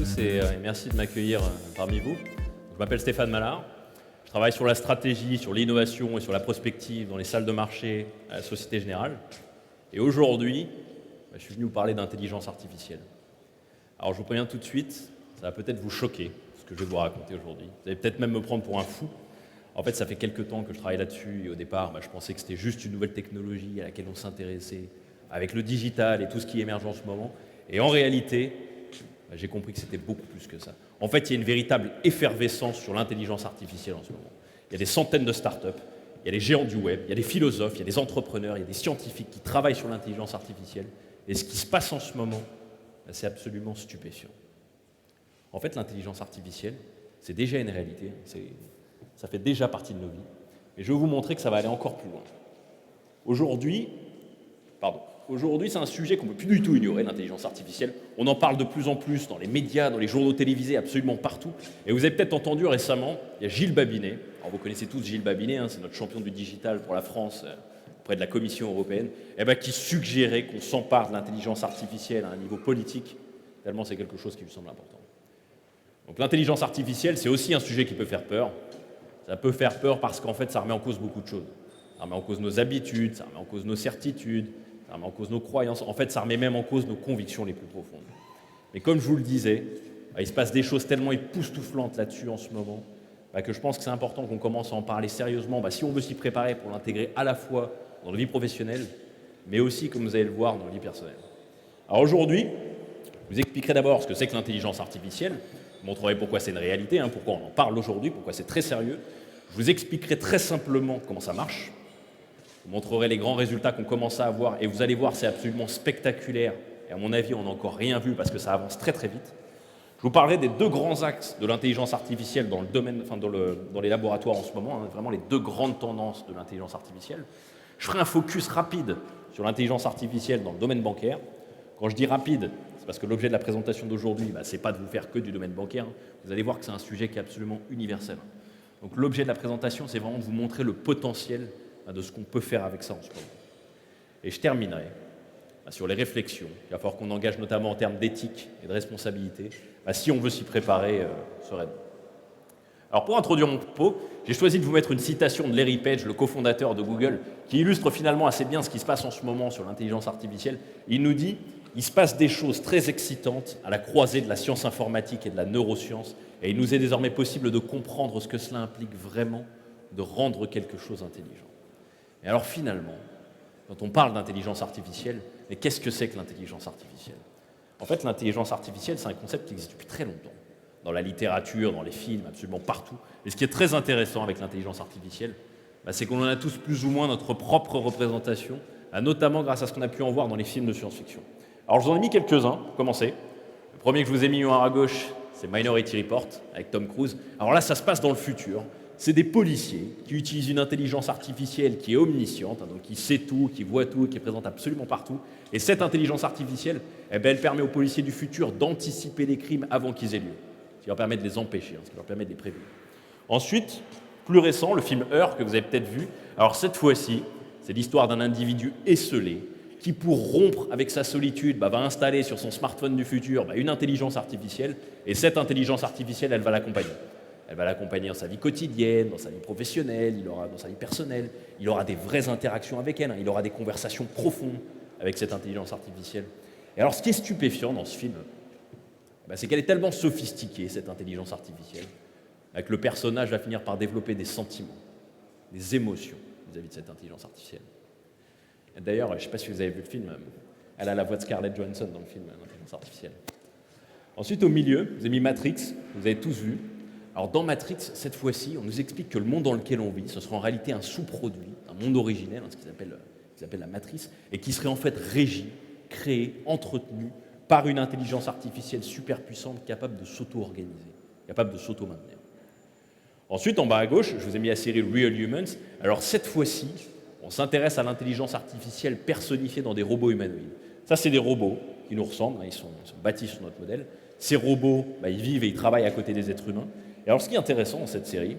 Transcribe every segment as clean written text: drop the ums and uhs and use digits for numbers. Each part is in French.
tous et merci de m'accueillir parmi vous. Je m'appelle Stéphane Mallard. Je travaille sur la stratégie, sur l'innovation et sur la prospective dans les salles de marché à la Société Générale. Et aujourd'hui, je suis venu vous parler d'intelligence artificielle. Alors je vous préviens tout de suite, ça va peut-être vous choquer ce que je vais vous raconter aujourd'hui. Vous allez peut-être même me prendre pour un fou. En fait, ça fait quelques temps que je travaille là-dessus et au départ, je pensais que c'était juste une nouvelle technologie à laquelle on s'intéressait avec le digital et tout ce qui émerge en ce moment. Et en réalité, j'ai compris que c'était beaucoup plus que ça. En fait, il y a une véritable effervescence sur l'intelligence artificielle en ce moment. Il y a des centaines de startups, il y a des géants du web, il y a des philosophes, il y a des entrepreneurs, il y a des scientifiques qui travaillent sur l'intelligence artificielle. Et ce qui se passe en ce moment, c'est absolument stupéfiant. En fait, l'intelligence artificielle, c'est déjà une réalité, ça fait déjà partie de nos vies. Et je vais vous montrer que ça va aller encore plus loin. Aujourd'hui, c'est un sujet qu'on ne peut plus du tout ignorer, l'intelligence artificielle. On en parle de plus en plus dans les médias, dans les journaux télévisés, absolument partout. Et vous avez peut-être entendu récemment, il y a Gilles Babinet. Alors vous connaissez tous Gilles Babinet, c'est notre champion du digital pour la France, auprès de la Commission européenne, qui suggérait qu'on s'empare de l'intelligence artificielle à un niveau politique, tellement c'est quelque chose qui lui semble important. Donc l'intelligence artificielle, c'est aussi un sujet qui peut faire peur. Ça peut faire peur parce qu'en fait, ça remet en cause beaucoup de choses. Ça remet en cause nos habitudes, ça remet en cause nos certitudes, ça remet en cause nos croyances. En fait, ça remet même en cause nos convictions les plus profondes. Mais comme je vous le disais, il se passe des choses tellement époustouflantes là-dessus en ce moment que je pense que c'est important qu'on commence à en parler sérieusement si on veut s'y préparer pour l'intégrer à la fois dans la vie professionnelle, mais aussi, comme vous allez le voir, dans la vie personnelle. Alors aujourd'hui, je vous expliquerai d'abord ce que c'est que l'intelligence artificielle. Je vous montrerai pourquoi c'est une réalité, pourquoi on en parle aujourd'hui, pourquoi c'est très sérieux. Je vous expliquerai très simplement comment ça marche. Je vous montrerai les grands résultats qu'on commence à avoir et vous allez voir, c'est absolument spectaculaire. Et à mon avis, on n'a encore rien vu parce que ça avance très très vite. Je vous parlerai des deux grands axes de l'intelligence artificielle dans le domaine, dans les laboratoires en ce moment, vraiment les deux grandes tendances de l'intelligence artificielle. Je ferai un focus rapide sur l'intelligence artificielle dans le domaine bancaire. Quand je dis rapide, c'est parce que l'objet de la présentation d'aujourd'hui, ce n'est pas de vous faire que du domaine bancaire. Vous allez voir que c'est un sujet qui est absolument universel. Donc l'objet de la présentation, c'est vraiment de vous montrer le potentiel de ce qu'on peut faire avec ça en ce moment. Et je terminerai sur les réflexions. Il va falloir qu'on engage notamment en termes d'éthique et de responsabilité, si on veut s'y préparer sereinement. Alors pour introduire mon propos, j'ai choisi de vous mettre une citation de Larry Page, le cofondateur de Google, qui illustre finalement assez bien ce qui se passe en ce moment sur l'intelligence artificielle. Il nous dit « Il se passe des choses très excitantes à la croisée de la science informatique et de la neuroscience, et il nous est désormais possible de comprendre ce que cela implique vraiment, de rendre quelque chose intelligent. » Et alors finalement, quand on parle d'intelligence artificielle, mais qu'est-ce que c'est que l'intelligence artificielle? En fait, l'intelligence artificielle, c'est un concept qui existe depuis très longtemps. Dans la littérature, dans les films, absolument partout. Et ce qui est très intéressant avec l'intelligence artificielle, c'est qu'on en a tous plus ou moins notre propre représentation, notamment grâce à ce qu'on a pu en voir dans les films de science-fiction. Alors je vous en ai mis quelques-uns, pour commencer. Le premier que je vous ai mis en haut à gauche, c'est Minority Report, avec Tom Cruise. Alors là, ça se passe dans le futur. C'est des policiers qui utilisent une intelligence artificielle qui est omnisciente, donc qui sait tout, qui voit tout, qui est présente absolument partout. Et cette intelligence artificielle, elle permet aux policiers du futur d'anticiper les crimes avant qu'ils aient lieu. Ce qui leur permet de les empêcher, ce qui leur permet de les prévenir. Ensuite, plus récent, le film Her, que vous avez peut-être vu. Alors cette fois-ci, c'est l'histoire d'un individu esseulé qui, pour rompre avec sa solitude, va installer sur son smartphone du futur une intelligence artificielle. Et cette intelligence artificielle, elle va l'accompagner. Elle va l'accompagner dans sa vie quotidienne, dans sa vie professionnelle, dans sa vie personnelle. Il aura des vraies interactions avec elle, il aura des conversations profondes avec cette intelligence artificielle. Et alors, ce qui est stupéfiant dans ce film, c'est qu'elle est tellement sophistiquée, cette intelligence artificielle, que le personnage va finir par développer des sentiments, des émotions vis-à-vis de cette intelligence artificielle. Et d'ailleurs, je ne sais pas si vous avez vu le film, elle a la voix de Scarlett Johansson dans le film, l'intelligence artificielle. Ensuite, au milieu, vous avez mis Matrix, vous avez tous vu. Alors dans Matrix, cette fois-ci, on nous explique que le monde dans lequel on vit, ce sera en réalité un sous-produit, un monde originel, ce qu'ils appellent la matrice, et qui serait en fait régi, créé, entretenu par une intelligence artificielle super puissante capable de s'auto-organiser, capable de s'auto-maintenir. Ensuite, en bas à gauche, je vous ai mis la série Real Humans. Alors cette fois-ci, on s'intéresse à l'intelligence artificielle personnifiée dans des robots humanoïdes. Ça, c'est des robots qui nous ressemblent, ils sont bâtis sur notre modèle. Ces robots, ils vivent et ils travaillent à côté des êtres humains. Et alors, ce qui est intéressant dans cette série,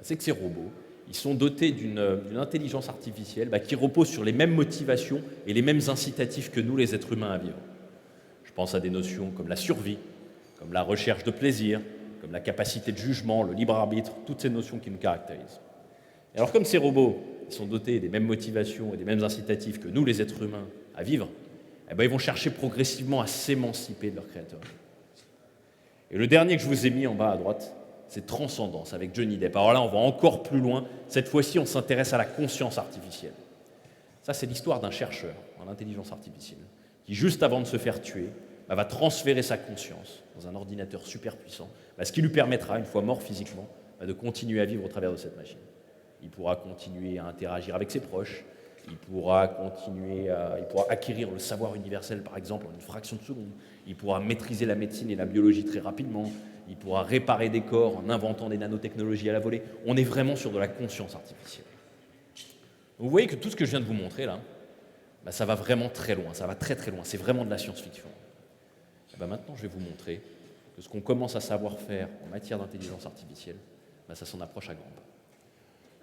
c'est que ces robots, ils sont dotés d'une intelligence artificielle qui repose sur les mêmes motivations et les mêmes incitatifs que nous, les êtres humains, à vivre. Je pense à des notions comme la survie, comme la recherche de plaisir, comme la capacité de jugement, le libre arbitre, toutes ces notions qui nous caractérisent. Et alors comme ces robots sont dotés des mêmes motivations et des mêmes incitatifs que nous, les êtres humains, à vivre, eh ben, ils vont chercher progressivement à s'émanciper de leur créateur. Et le dernier que je vous ai mis en bas à droite, c'est Transcendance avec Johnny Depp. Alors là, on va encore plus loin. Cette fois-ci, on s'intéresse à la conscience artificielle. Ça, c'est l'histoire d'un chercheur en intelligence artificielle qui, juste avant de se faire tuer, va transférer sa conscience dans un ordinateur super puissant, ce qui lui permettra, une fois mort physiquement, de continuer à vivre au travers de cette machine. Il pourra continuer à interagir avec ses proches, il pourra acquérir le savoir universel, par exemple, en une fraction de seconde, il pourra maîtriser la médecine et la biologie très rapidement, il pourra réparer des corps en inventant des nanotechnologies à la volée. On est vraiment sur de la conscience artificielle. Vous voyez que tout ce que je viens de vous montrer là, ça va vraiment très loin, ça va très très loin, c'est vraiment de la science-fiction. Maintenant, je vais vous montrer que ce qu'on commence à savoir faire en matière d'intelligence artificielle, ça s'en approche à grands pas.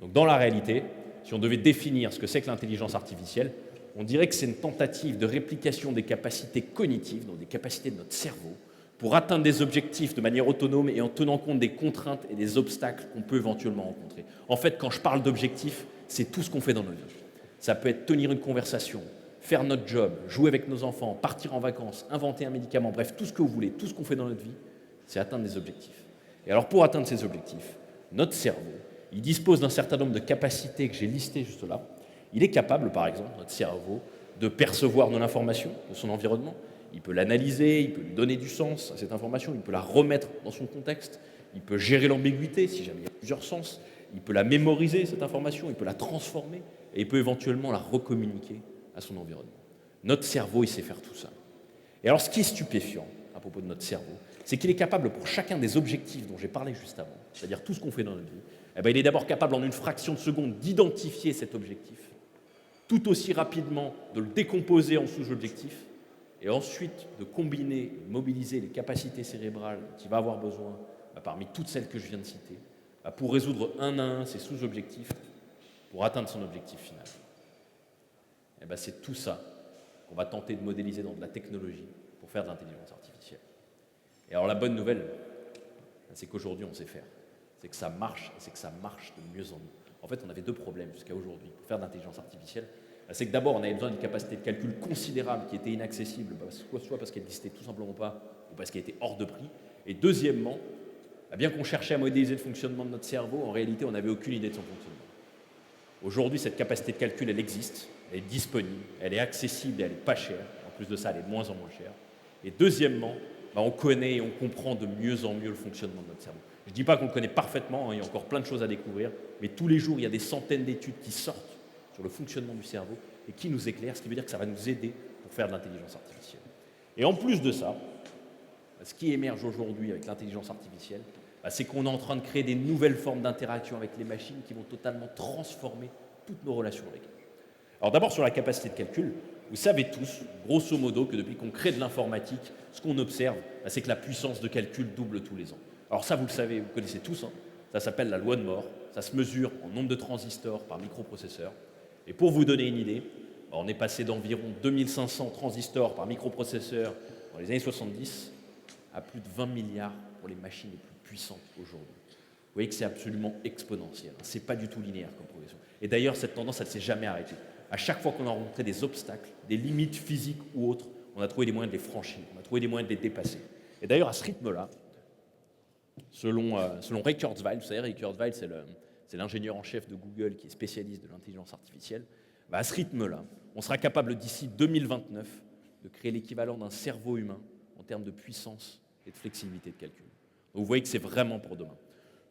Donc dans la réalité, si on devait définir ce que c'est que l'intelligence artificielle, on dirait que c'est une tentative de réplication des capacités cognitives, donc des capacités de notre cerveau, pour atteindre des objectifs de manière autonome et en tenant compte des contraintes et des obstacles qu'on peut éventuellement rencontrer. En fait, quand je parle d'objectifs, c'est tout ce qu'on fait dans notre vie. Ça peut être tenir une conversation, faire notre job, jouer avec nos enfants, partir en vacances, inventer un médicament, bref, tout ce que vous voulez, tout ce qu'on fait dans notre vie, c'est atteindre des objectifs. Et alors pour atteindre ces objectifs, notre cerveau, il dispose d'un certain nombre de capacités que j'ai listées juste là. Il est capable, par exemple, notre cerveau, de percevoir de l'information de son environnement. Il peut l'analyser, il peut lui donner du sens à cette information, il peut la remettre dans son contexte, il peut gérer l'ambiguïté si jamais il y a plusieurs sens, il peut la mémoriser, cette information, il peut la transformer et il peut éventuellement la recommuniquer à son environnement. Notre cerveau, il sait faire tout ça. Et alors, ce qui est stupéfiant à propos de notre cerveau, c'est qu'il est capable, pour chacun des objectifs dont j'ai parlé juste avant, c'est-à-dire tout ce qu'on fait dans notre vie, il est d'abord capable, en une fraction de seconde, d'identifier cet objectif, tout aussi rapidement de le décomposer en sous-objectifs, et ensuite de combiner, de mobiliser les capacités cérébrales dont il va avoir besoin, parmi toutes celles que je viens de citer, pour résoudre un à un ces sous-objectifs, pour atteindre son objectif final. C'est tout ça qu'on va tenter de modéliser dans de la technologie pour faire de l'intelligence artificielle. Et alors la bonne nouvelle, c'est qu'aujourd'hui on sait faire. C'est que ça marche, et c'est que ça marche de mieux en mieux. En fait, on avait deux problèmes jusqu'à aujourd'hui pour faire de l'intelligence artificielle. C'est que d'abord, on avait besoin d'une capacité de calcul considérable qui était inaccessible, soit parce qu'elle n'existait tout simplement pas, ou parce qu'elle était hors de prix. Et deuxièmement, bien qu'on cherchait à modéliser le fonctionnement de notre cerveau, en réalité, on n'avait aucune idée de son fonctionnement. Aujourd'hui, cette capacité de calcul, elle existe, elle est disponible, elle est accessible et elle n'est pas chère. En plus de ça, elle est de moins en moins chère. Et deuxièmement, on connaît et on comprend de mieux en mieux le fonctionnement de notre cerveau. Je ne dis pas qu'on le connaît parfaitement, il y a encore plein de choses à découvrir, mais tous les jours, il y a des centaines d'études qui sortent sur le fonctionnement du cerveau et qui nous éclairent, ce qui veut dire que ça va nous aider pour faire de l'intelligence artificielle. Et en plus de ça, ce qui émerge aujourd'hui avec l'intelligence artificielle, c'est qu'on est en train de créer des nouvelles formes d'interaction avec les machines qui vont totalement transformer toutes nos relations avec elles. Alors d'abord sur la capacité de calcul, vous savez tous, grosso modo, que depuis qu'on crée de l'informatique, ce qu'on observe, c'est que la puissance de calcul double tous les ans. Alors ça, vous le savez, vous connaissez tous, ça s'appelle la loi de Moore, ça se mesure en nombre de transistors par microprocesseur. Et pour vous donner une idée, on est passé d'environ 2500 transistors par microprocesseur dans les années 70 à plus de 20 milliards pour les machines les plus puissantes aujourd'hui. Vous voyez que c'est absolument exponentiel, ce n'est pas du tout linéaire comme progression. Et d'ailleurs, cette tendance, elle ne s'est jamais arrêtée. À chaque fois qu'on a rencontré des obstacles, des limites physiques ou autres, on a trouvé des moyens de les franchir, on a trouvé des moyens de les dépasser. Et d'ailleurs, à ce rythme-là, selon Ray Kurzweil, vous savez, Ray Kurzweil, c'est l'ingénieur en chef de Google qui est spécialiste de l'intelligence artificielle, à ce rythme-là, on sera capable d'ici 2029 de créer l'équivalent d'un cerveau humain en termes de puissance et de flexibilité de calcul. Donc vous voyez que c'est vraiment pour demain.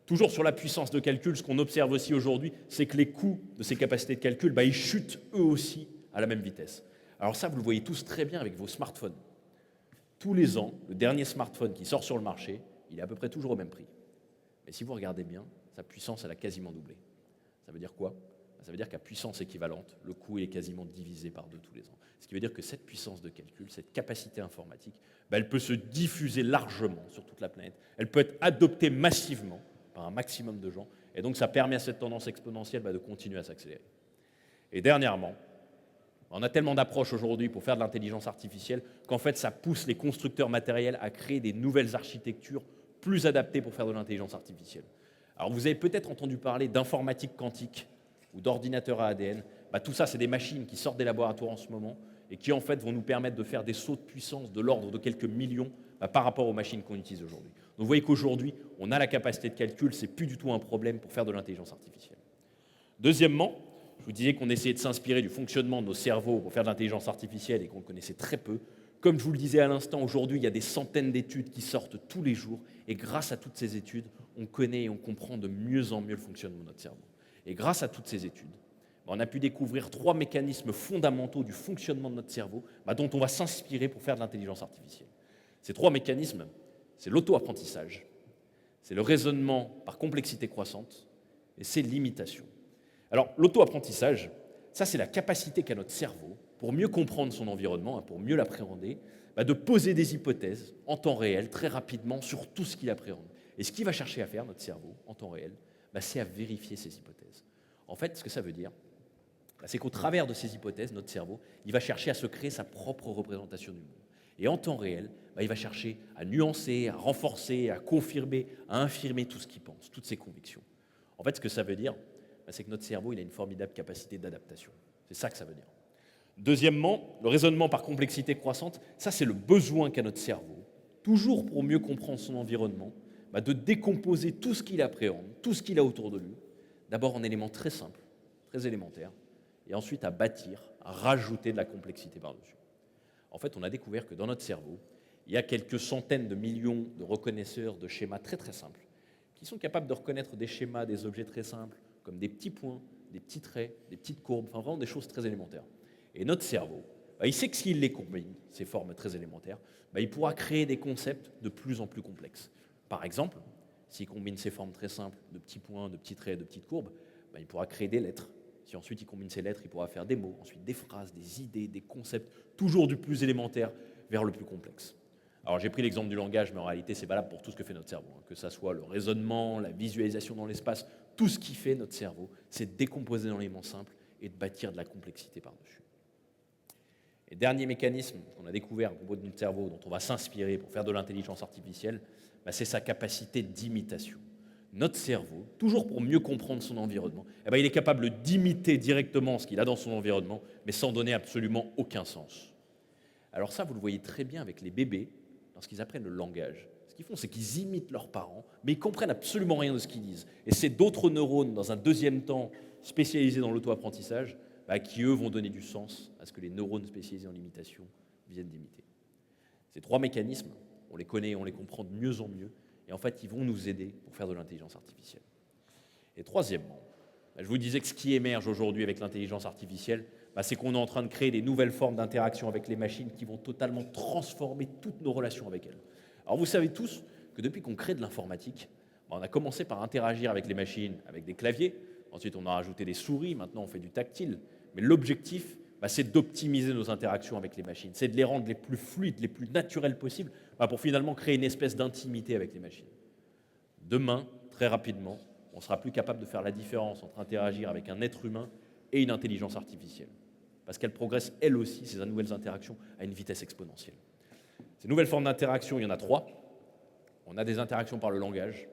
Toujours sur la puissance de calcul, ce qu'on observe aussi aujourd'hui, c'est que les coûts de ces capacités de calcul, ils chutent eux aussi à la même vitesse. Alors ça, vous le voyez tous très bien avec vos smartphones. Tous les ans, le dernier smartphone qui sort sur le marché, il est à peu près toujours au même prix. Mais si vous regardez bien, sa puissance, elle a quasiment doublé. Ça veut dire quoi ? Ça veut dire qu'à puissance équivalente, le coût est quasiment divisé par 2 tous les ans. Ce qui veut dire que cette puissance de calcul, cette capacité informatique, elle peut se diffuser largement sur toute la planète. Elle peut être adoptée massivement par un maximum de gens. Et donc, ça permet à cette tendance exponentielle de continuer à s'accélérer. Et dernièrement, On a tellement d'approches aujourd'hui pour faire de l'intelligence artificielle qu'en fait, ça pousse les constructeurs matériels à créer des nouvelles architectures plus adaptées pour faire de l'intelligence artificielle. Alors, vous avez peut-être entendu parler d'informatique quantique ou d'ordinateurs à ADN. Tout ça, c'est des machines qui sortent des laboratoires en ce moment et qui, en fait, vont nous permettre de faire des sauts de puissance de l'ordre de quelques millions par rapport aux machines qu'on utilise aujourd'hui. Donc, vous voyez qu'aujourd'hui, on a la capacité de calcul, c'est plus du tout un problème pour faire de l'intelligence artificielle. Deuxièmement, je vous disais qu'on essayait de s'inspirer du fonctionnement de nos cerveaux pour faire de l'intelligence artificielle et qu'on le connaissait très peu. Comme je vous le disais à l'instant, aujourd'hui, il y a des centaines d'études qui sortent tous les jours. Et grâce à toutes ces études, on connaît et on comprend de mieux en mieux le fonctionnement de notre cerveau. Et grâce à toutes ces études, on a pu découvrir 3 mécanismes fondamentaux du fonctionnement de notre cerveau dont on va s'inspirer pour faire de l'intelligence artificielle. Ces 3 mécanismes, c'est l'auto-apprentissage, c'est le raisonnement par complexité croissante et c'est l'imitation. Alors, l'auto-apprentissage, ça, c'est la capacité qu'a notre cerveau, pour mieux comprendre son environnement, pour mieux l'appréhender, de poser des hypothèses en temps réel, très rapidement, sur tout ce qu'il appréhende. Et ce qu'il va chercher à faire, notre cerveau, en temps réel, c'est à vérifier ces hypothèses. En fait, ce que ça veut dire, c'est qu'au travers de ces hypothèses, notre cerveau, il va chercher à se créer sa propre représentation du monde. Et en temps réel, il va chercher à nuancer, à renforcer, à confirmer, à infirmer tout ce qu'il pense, toutes ses convictions. En fait, ce que ça veut dire, c'est que notre cerveau, il a une formidable capacité d'adaptation. C'est ça que ça veut dire. Deuxièmement, le raisonnement par complexité croissante, ça c'est le besoin qu'a notre cerveau, toujours pour mieux comprendre son environnement, de décomposer tout ce qu'il appréhende, tout ce qu'il a autour de lui, d'abord en éléments très simples, très élémentaires, et ensuite à bâtir, à rajouter de la complexité par-dessus. En fait, on a découvert que dans notre cerveau, il y a quelques centaines de millions de reconnaisseurs de schémas très très simples, qui sont capables de reconnaître des schémas, des objets très simples, comme des petits points, des petits traits, des petites courbes, enfin vraiment des choses très élémentaires. Et notre cerveau, il sait que s'il les combine, ces formes très élémentaires, il pourra créer des concepts de plus en plus complexes. Par exemple, s'il combine ces formes très simples de petits points, de petits traits, de petites courbes, il pourra créer des lettres. Si ensuite il combine ces lettres, il pourra faire des mots, ensuite des phrases, des idées, des concepts, toujours du plus élémentaire vers le plus complexe. Alors j'ai pris l'exemple du langage, mais en réalité c'est valable pour tout ce que fait notre cerveau, que ça soit le raisonnement, la visualisation dans l'espace, tout ce qui fait notre cerveau, c'est de décomposer dans l'élément simple et de bâtir de la complexité par-dessus. Et dernier mécanisme qu'on a découvert à propos de notre cerveau, dont on va s'inspirer pour faire de l'intelligence artificielle, c'est sa capacité d'imitation. Notre cerveau, toujours pour mieux comprendre son environnement, il est capable d'imiter directement ce qu'il a dans son environnement, mais sans donner absolument aucun sens. Alors ça, vous le voyez très bien avec les bébés, lorsqu'ils apprennent le langage. Ce qu'ils font, c'est qu'ils imitent leurs parents, mais ils ne comprennent absolument rien de ce qu'ils disent. Et c'est d'autres neurones, dans un deuxième temps, spécialisés dans l'auto-apprentissage, qui, eux, vont donner du sens à ce que les neurones spécialisés en imitation viennent d'imiter. Ces 3 mécanismes, on les connaît, on les comprend de mieux en mieux, et en fait, ils vont nous aider pour faire de l'intelligence artificielle. Et troisièmement, je vous disais que ce qui émerge aujourd'hui avec l'intelligence artificielle, c'est qu'on est en train de créer des nouvelles formes d'interaction avec les machines qui vont totalement transformer toutes nos relations avec elles. Alors vous savez tous que depuis qu'on crée de l'informatique, on a commencé par interagir avec les machines, avec des claviers, ensuite on a rajouté des souris, maintenant on fait du tactile, mais l'objectif, c'est d'optimiser nos interactions avec les machines, c'est de les rendre les plus fluides, les plus naturelles possibles, pour finalement créer une espèce d'intimité avec les machines. Demain, très rapidement, on ne sera plus capable de faire la différence entre interagir avec un être humain et une intelligence artificielle, parce qu'elle progresse elle aussi, ces nouvelles interactions, à une vitesse exponentielle. Ces nouvelles formes d'interaction, il y en a 3. On a des interactions par le langage,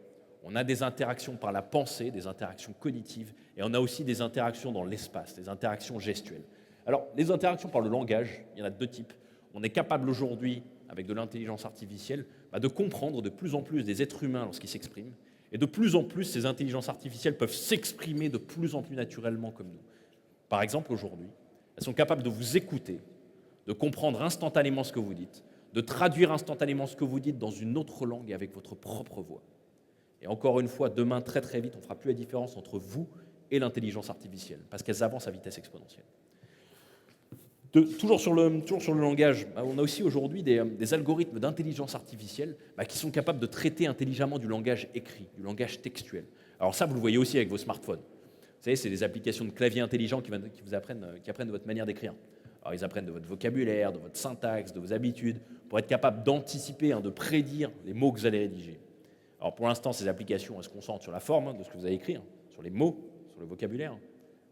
on a des interactions par la pensée, des interactions cognitives, et on a aussi des interactions dans l'espace, des interactions gestuelles. Alors, les interactions par le langage, il y en a 2 types. On est capable aujourd'hui, avec de l'intelligence artificielle, de comprendre de plus en plus des êtres humains lorsqu'ils s'expriment, et de plus en plus, ces intelligences artificielles peuvent s'exprimer de plus en plus naturellement comme nous. Par exemple, aujourd'hui, elles sont capables de vous écouter, de comprendre instantanément ce que vous dites, de traduire instantanément ce que vous dites dans une autre langue et avec votre propre voix. Et encore une fois, demain, très très vite, on ne fera plus la différence entre vous et l'intelligence artificielle, parce qu'elles avancent à vitesse exponentielle. Toujours sur le langage, on a aussi aujourd'hui des algorithmes d'intelligence artificielle qui sont capables de traiter intelligemment du langage écrit, du langage textuel. Alors ça, vous le voyez aussi avec vos smartphones. Vous savez, c'est des applications de clavier intelligents qui apprennent de votre manière d'écrire. Alors ils apprennent de votre vocabulaire, de votre syntaxe, de vos habitudes, pour être capables d'anticiper, de prédire les mots que vous allez rédiger. Alors pour l'instant, ces applications, elles se concentrent sur la forme de ce que vous allez écrire, sur les mots, sur le vocabulaire,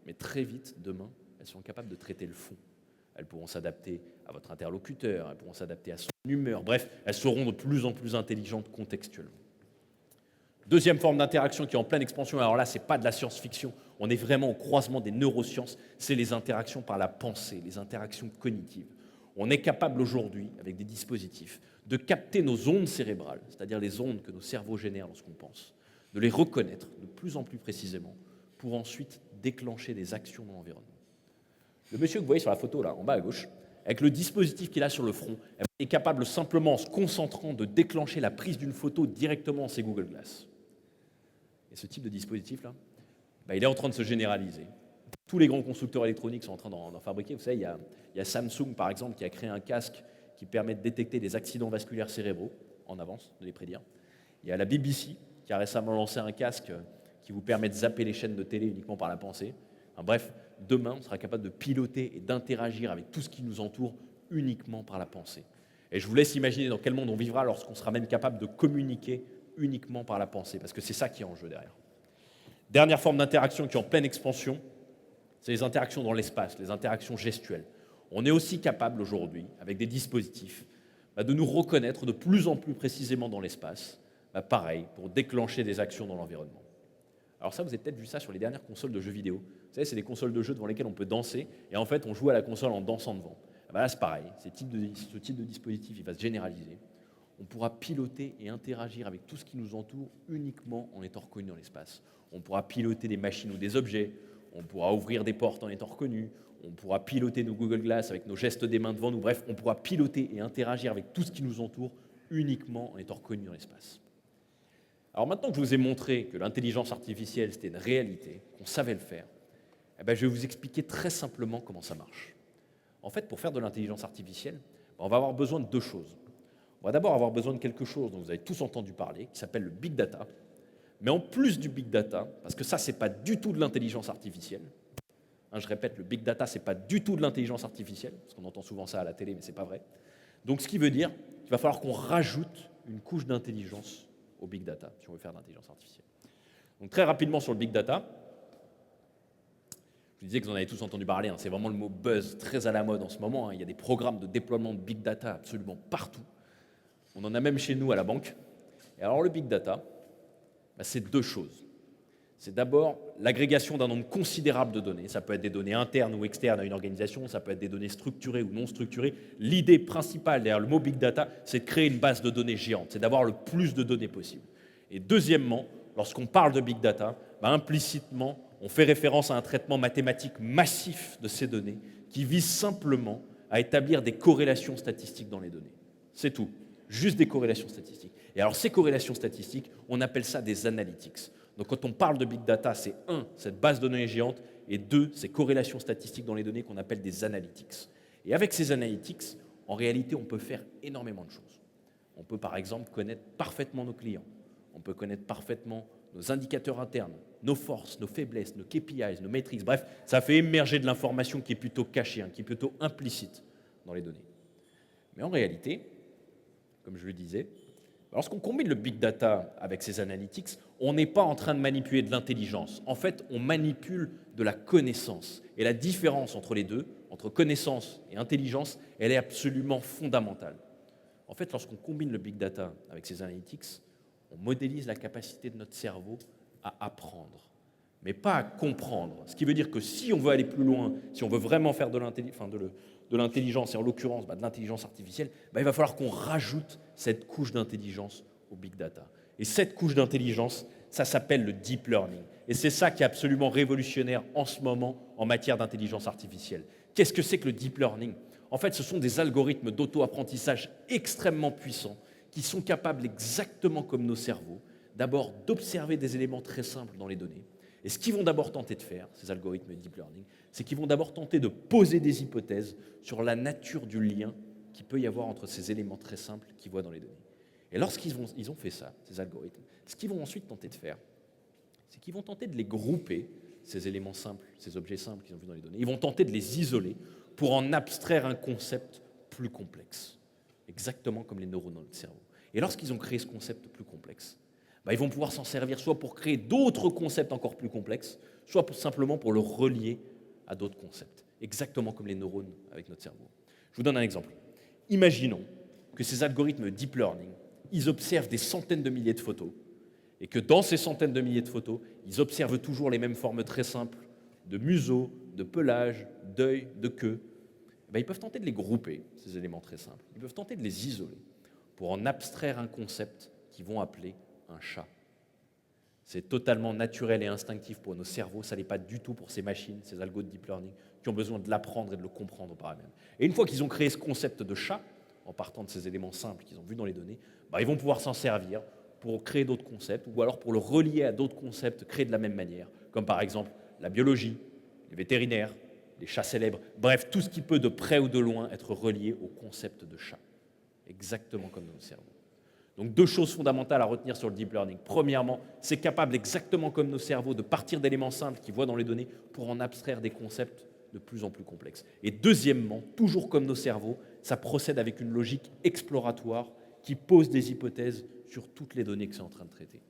mais très vite, demain, elles seront capables de traiter le fond. elles pourront s'adapter à votre interlocuteur, elles pourront s'adapter à son humeur, bref, elles seront de plus en plus intelligentes contextuellement. Deuxième forme d'interaction qui est en pleine expansion, alors là, ce n'est pas de la science-fiction, on est vraiment au croisement des neurosciences, c'est les interactions par la pensée, les interactions cognitives. On est capable aujourd'hui, avec des dispositifs, de capter nos ondes cérébrales, c'est-à-dire les ondes que nos cerveaux génèrent lorsqu'on pense, de les reconnaître de plus en plus précisément, pour ensuite déclencher des actions dans l'environnement. Le monsieur que vous voyez sur la photo, là, en bas à gauche, avec le dispositif qu'il a sur le front, est capable simplement, en se concentrant, de déclencher la prise d'une photo directement en ses Google Glass. Et ce type de dispositif-là, il est en train de se généraliser. Tous les grands constructeurs électroniques sont en train d'en fabriquer. Vous savez, il y a Samsung, par exemple, qui a créé un casque qui permet de détecter des accidents vasculaires cérébraux, en avance, de les prédire. Il y a la BBC, qui a récemment lancé un casque qui vous permet de zapper les chaînes de télé uniquement par la pensée. Enfin, bref, demain, on sera capable de piloter et d'interagir avec tout ce qui nous entoure uniquement par la pensée. Et je vous laisse imaginer dans quel monde on vivra lorsqu'on sera même capable de communiquer uniquement par la pensée, parce que c'est ça qui est en jeu derrière. Dernière forme d'interaction qui est en pleine expansion, c'est les interactions dans l'espace, les interactions gestuelles. On est aussi capable aujourd'hui, avec des dispositifs, de nous reconnaître de plus en plus précisément dans l'espace, pareil, pour déclencher des actions dans l'environnement. Alors ça, vous avez peut-être vu ça sur les dernières consoles de jeux vidéo. Vous savez, c'est des consoles de jeux devant lesquelles on peut danser, et en fait, on joue à la console en dansant devant. Là, c'est pareil, ce type de dispositif, il va se généraliser. On pourra piloter et interagir avec tout ce qui nous entoure uniquement en étant reconnu dans l'espace. On pourra piloter des machines ou des objets, on pourra ouvrir des portes en étant reconnu, on pourra piloter nos Google Glass avec nos gestes des mains devant nous, bref, on pourra piloter et interagir avec tout ce qui nous entoure uniquement en étant reconnu dans l'espace. Alors maintenant que je vous ai montré que l'intelligence artificielle, c'était une réalité, qu'on savait le faire, je vais vous expliquer très simplement comment ça marche. En fait, pour faire de l'intelligence artificielle, on va avoir besoin de deux choses. On va d'abord avoir besoin de quelque chose dont vous avez tous entendu parler, qui s'appelle le big data. Mais en plus du big data, parce que ça, ce n'est pas du tout de l'intelligence artificielle. Je répète, le big data, ce n'est pas du tout de l'intelligence artificielle, parce qu'on entend souvent ça à la télé, mais ce n'est pas vrai. Donc, ce qui veut dire qu'il va falloir qu'on rajoute une couche d'intelligence au big data, si on veut faire de l'intelligence artificielle. Donc, très rapidement sur le big data, je vous disais que vous en avez tous entendu parler, c'est vraiment le mot buzz très à la mode en ce moment. Il y a des programmes de déploiement de big data absolument partout. On en a même chez nous à la banque. Et alors le big data, c'est deux choses. C'est d'abord l'agrégation d'un nombre considérable de données. Ça peut être des données internes ou externes à une organisation, ça peut être des données structurées ou non structurées. L'idée principale derrière le mot big data, c'est de créer une base de données géante, c'est d'avoir le plus de données possible. Et deuxièmement, lorsqu'on parle de big data, implicitement, on fait référence à un traitement mathématique massif de ces données qui vise simplement à établir des corrélations statistiques dans les données. C'est tout. Juste des corrélations statistiques. Et alors ces corrélations statistiques, on appelle ça des analytics. Donc quand on parle de big data, c'est cette base de données géante, et deux, ces corrélations statistiques dans les données qu'on appelle des analytics. Et avec ces analytics, en réalité, on peut faire énormément de choses. On peut par exemple connaître parfaitement nos clients. On peut connaître parfaitement nos indicateurs internes, nos forces, nos faiblesses, nos KPIs, nos métriques. Bref, ça fait émerger de l'information qui est plutôt cachée, qui est plutôt implicite dans les données. Mais en réalité, comme je le disais, lorsqu'on combine le big data avec ces analytics, on n'est pas en train de manipuler de l'intelligence. En fait, on manipule de la connaissance. Et la différence entre les deux, entre connaissance et intelligence, elle est absolument fondamentale. En fait, lorsqu'on combine le big data avec ces analytics, on modélise la capacité de notre cerveau à apprendre, mais pas à comprendre. Ce qui veut dire que si on veut aller plus loin, si on veut vraiment faire de l'intelligence, et en l'occurrence de l'intelligence artificielle, il va falloir qu'on rajoute cette couche d'intelligence au big data. Et cette couche d'intelligence, ça s'appelle le deep learning. Et c'est ça qui est absolument révolutionnaire en ce moment en matière d'intelligence artificielle. Qu'est-ce que c'est que le deep learning ? En fait, ce sont des algorithmes d'auto-apprentissage extrêmement puissants qui sont capables, exactement comme nos cerveaux, d'abord d'observer des éléments très simples dans les données. Et ce qu'ils vont d'abord tenter de faire, ces algorithmes de deep learning, c'est qu'ils vont d'abord tenter de poser des hypothèses sur la nature du lien qu'il peut y avoir entre ces éléments très simples qu'ils voient dans les données. Et lorsqu'ils ont fait ça, ces algorithmes, ce qu'ils vont ensuite tenter de faire, c'est qu'ils vont tenter de les grouper, ces éléments simples, ces objets simples qu'ils ont vus dans les données. Ils vont tenter de les isoler pour en abstraire un concept plus complexe, exactement comme les neurones dans notre cerveau. Et lorsqu'ils ont créé ce concept plus complexe, ils vont pouvoir s'en servir soit pour créer d'autres concepts encore plus complexes, soit simplement pour le relier à d'autres concepts, exactement comme les neurones avec notre cerveau. Je vous donne un exemple. Imaginons que ces algorithmes deep learning, ils observent des centaines de milliers de photos et que dans ces centaines de milliers de photos, ils observent toujours les mêmes formes très simples de museau, de pelage, d'œil, de queue. Ils peuvent tenter de les grouper, ces éléments très simples. Ils peuvent tenter de les isoler pour en abstraire un concept qu'ils vont appeler un chat. C'est totalement naturel et instinctif pour nos cerveaux, ça n'est pas du tout pour ces machines, ces algos de deep learning, qui ont besoin de l'apprendre et de le comprendre par eux-mêmes. Et une fois qu'ils ont créé ce concept de chat, en partant de ces éléments simples qu'ils ont vus dans les données, ils vont pouvoir s'en servir pour créer d'autres concepts, ou alors pour le relier à d'autres concepts créés de la même manière, comme par exemple la biologie, les vétérinaires, les chats célèbres, bref, tout ce qui peut de près ou de loin être relié au concept de chat, exactement comme dans nos cerveaux. Donc 2 choses fondamentales à retenir sur le deep learning. Premièrement, c'est capable, exactement comme nos cerveaux, de partir d'éléments simples qu'ils voient dans les données pour en abstraire des concepts de plus en plus complexes. Et deuxièmement, toujours comme nos cerveaux, ça procède avec une logique exploratoire qui pose des hypothèses sur toutes les données que c'est en train de traiter.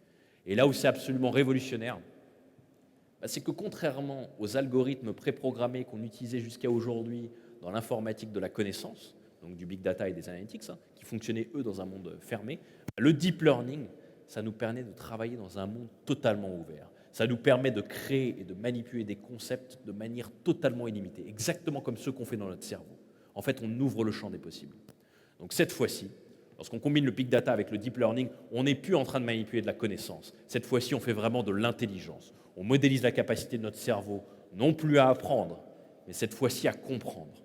Et là où c'est absolument révolutionnaire, c'est que contrairement aux algorithmes préprogrammés qu'on utilisait jusqu'à aujourd'hui dans l'informatique de la connaissance, donc du big data et des analytics, qui fonctionnaient eux dans un monde fermé, le deep learning, ça nous permet de travailler dans un monde totalement ouvert. Ça nous permet de créer et de manipuler des concepts de manière totalement illimitée, exactement comme ceux qu'on fait dans notre cerveau. En fait, on ouvre le champ des possibles. Donc cette fois-ci, lorsqu'on combine le big data avec le deep learning, on n'est plus en train de manipuler de la connaissance. Cette fois-ci, on fait vraiment de l'intelligence. On modélise la capacité de notre cerveau, non plus à apprendre, mais cette fois-ci à comprendre.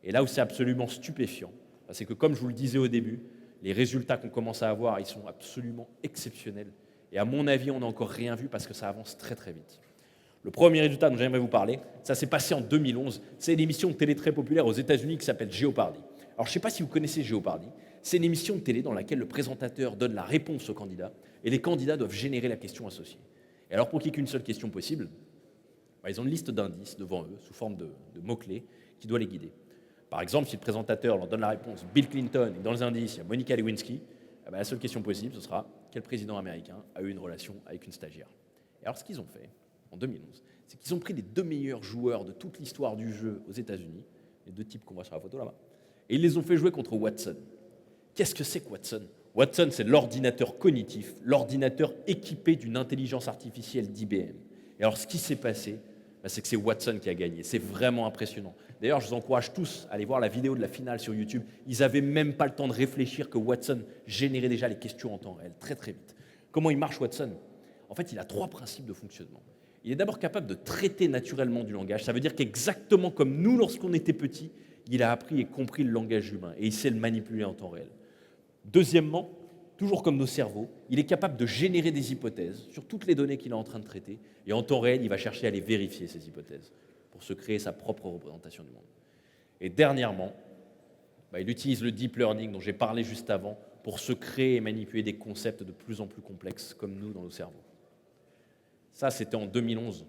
Et là où c'est absolument stupéfiant, c'est que comme je vous le disais au début, les résultats qu'on commence à avoir, ils sont absolument exceptionnels. Et à mon avis, on n'a encore rien vu parce que ça avance très très vite. Le premier résultat dont j'aimerais vous parler, ça s'est passé en 2011. C'est une émission de télé très populaire aux États-Unis qui s'appelle Jeopardy. Alors je ne sais pas si vous connaissez Jeopardy. C'est une émission de télé dans laquelle le présentateur donne la réponse aux candidats et les candidats doivent générer la question associée. Et alors pour qu'il n'y ait qu'une seule question possible, ils ont une liste d'indices devant eux sous forme de mots-clés qui doit les guider. Par exemple, si le présentateur leur donne la réponse Bill Clinton et dans les indices, il y a Monica Lewinsky, la seule question possible, ce sera quel président américain a eu une relation avec une stagiaire. Et alors, ce qu'ils ont fait en 2011, c'est qu'ils ont pris les 2 meilleurs joueurs de toute l'histoire du jeu aux États-Unis, les 2 types qu'on voit sur la photo là-bas, et ils les ont fait jouer contre Watson. Qu'est-ce que c'est que Watson ? Watson, c'est l'ordinateur cognitif, l'ordinateur équipé d'une intelligence artificielle d'IBM. Et alors, ce qui s'est passé, c'est que c'est Watson qui a gagné. C'est vraiment impressionnant. D'ailleurs, je vous encourage tous à aller voir la vidéo de la finale sur YouTube. Ils n'avaient même pas le temps de réfléchir que Watson générait déjà les questions en temps réel, très très vite. Comment il marche Watson ? En fait, il a 3 principes de fonctionnement. Il est d'abord capable de traiter naturellement du langage. Ça veut dire qu'exactement comme nous, lorsqu'on était petits, il a appris et compris le langage humain et il sait le manipuler en temps réel. Deuxièmement, toujours comme nos cerveaux, il est capable de générer des hypothèses sur toutes les données qu'il est en train de traiter et en temps réel, il va chercher à les vérifier, ces hypothèses, pour se créer sa propre représentation du monde. Et dernièrement, il utilise le deep learning dont j'ai parlé juste avant pour se créer et manipuler des concepts de plus en plus complexes comme nous dans nos cerveaux. Ça, c'était en 2011.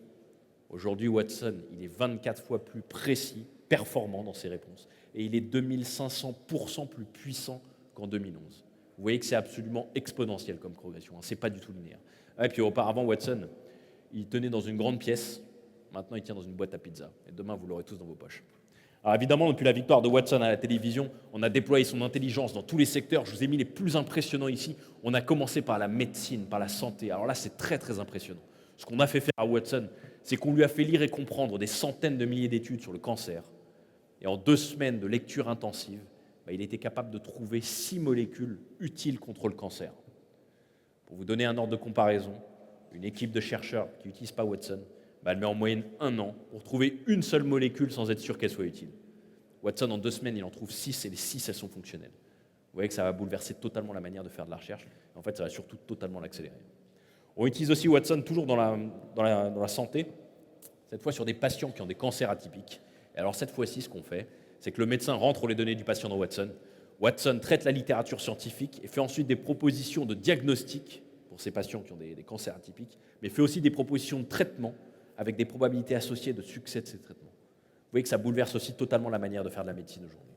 Aujourd'hui, Watson, il est 24 fois plus précis, performant dans ses réponses et il est 2500% plus puissant qu'en 2011. Vous voyez que c'est absolument exponentiel comme progression, ce n'est pas du tout linéaire. Et puis auparavant, Watson, il tenait dans une grande pièce, maintenant il tient dans une boîte à pizza. Et demain, vous l'aurez tous dans vos poches. Alors évidemment, depuis la victoire de Watson à la télévision, on a déployé son intelligence dans tous les secteurs. Je vous ai mis les plus impressionnants ici. On a commencé par la médecine, par la santé. Alors là, c'est très très impressionnant. Ce qu'on a fait faire à Watson, c'est qu'on lui a fait lire et comprendre des centaines de milliers d'études sur le cancer. Et en 2 semaines de lecture intensive, il était capable de trouver 6 molécules utiles contre le cancer. Pour vous donner un ordre de comparaison, une équipe de chercheurs qui n'utilise pas Watson, elle met en moyenne 1 an pour trouver une seule molécule sans être sûr qu'elle soit utile. Watson, en 2 semaines, il en trouve 6 et les 6, elles sont fonctionnelles. Vous voyez que ça va bouleverser totalement la manière de faire de la recherche. En fait, ça va surtout totalement l'accélérer. On utilise aussi Watson toujours dans la santé, cette fois sur des patients qui ont des cancers atypiques. Et alors cette fois-ci, ce qu'on fait, c'est que le médecin rentre les données du patient dans Watson. Watson traite la littérature scientifique et fait ensuite des propositions de diagnostic pour ces patients qui ont des cancers atypiques, mais fait aussi des propositions de traitement avec des probabilités associées de succès de ces traitements. Vous voyez que ça bouleverse aussi totalement la manière de faire de la médecine aujourd'hui.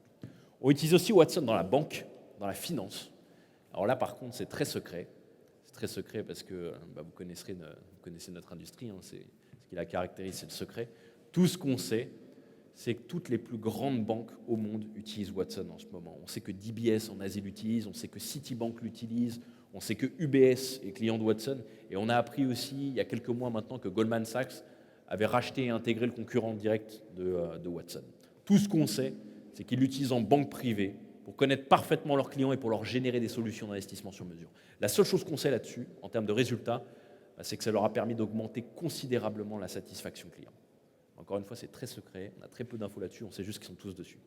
On utilise aussi Watson dans la banque, dans la finance. Alors là, par contre, c'est très secret. C'est très secret parce que vous connaissez notre industrie, ce qui la caractérise, c'est le secret. Tout ce qu'on sait, c'est que toutes les plus grandes banques au monde utilisent Watson en ce moment. On sait que DBS en Asie l'utilise, on sait que Citibank l'utilise, on sait que UBS est client de Watson, et on a appris aussi, il y a quelques mois maintenant, que Goldman Sachs avait racheté et intégré le concurrent direct de Watson. Tout ce qu'on sait, c'est qu'ils l'utilisent en banque privée pour connaître parfaitement leurs clients et pour leur générer des solutions d'investissement sur mesure. La seule chose qu'on sait là-dessus, en termes de résultats, c'est que ça leur a permis d'augmenter considérablement la satisfaction client. Encore une fois, c'est très secret, on a très peu d'infos là-dessus, on sait juste qu'ils sont tous dessus.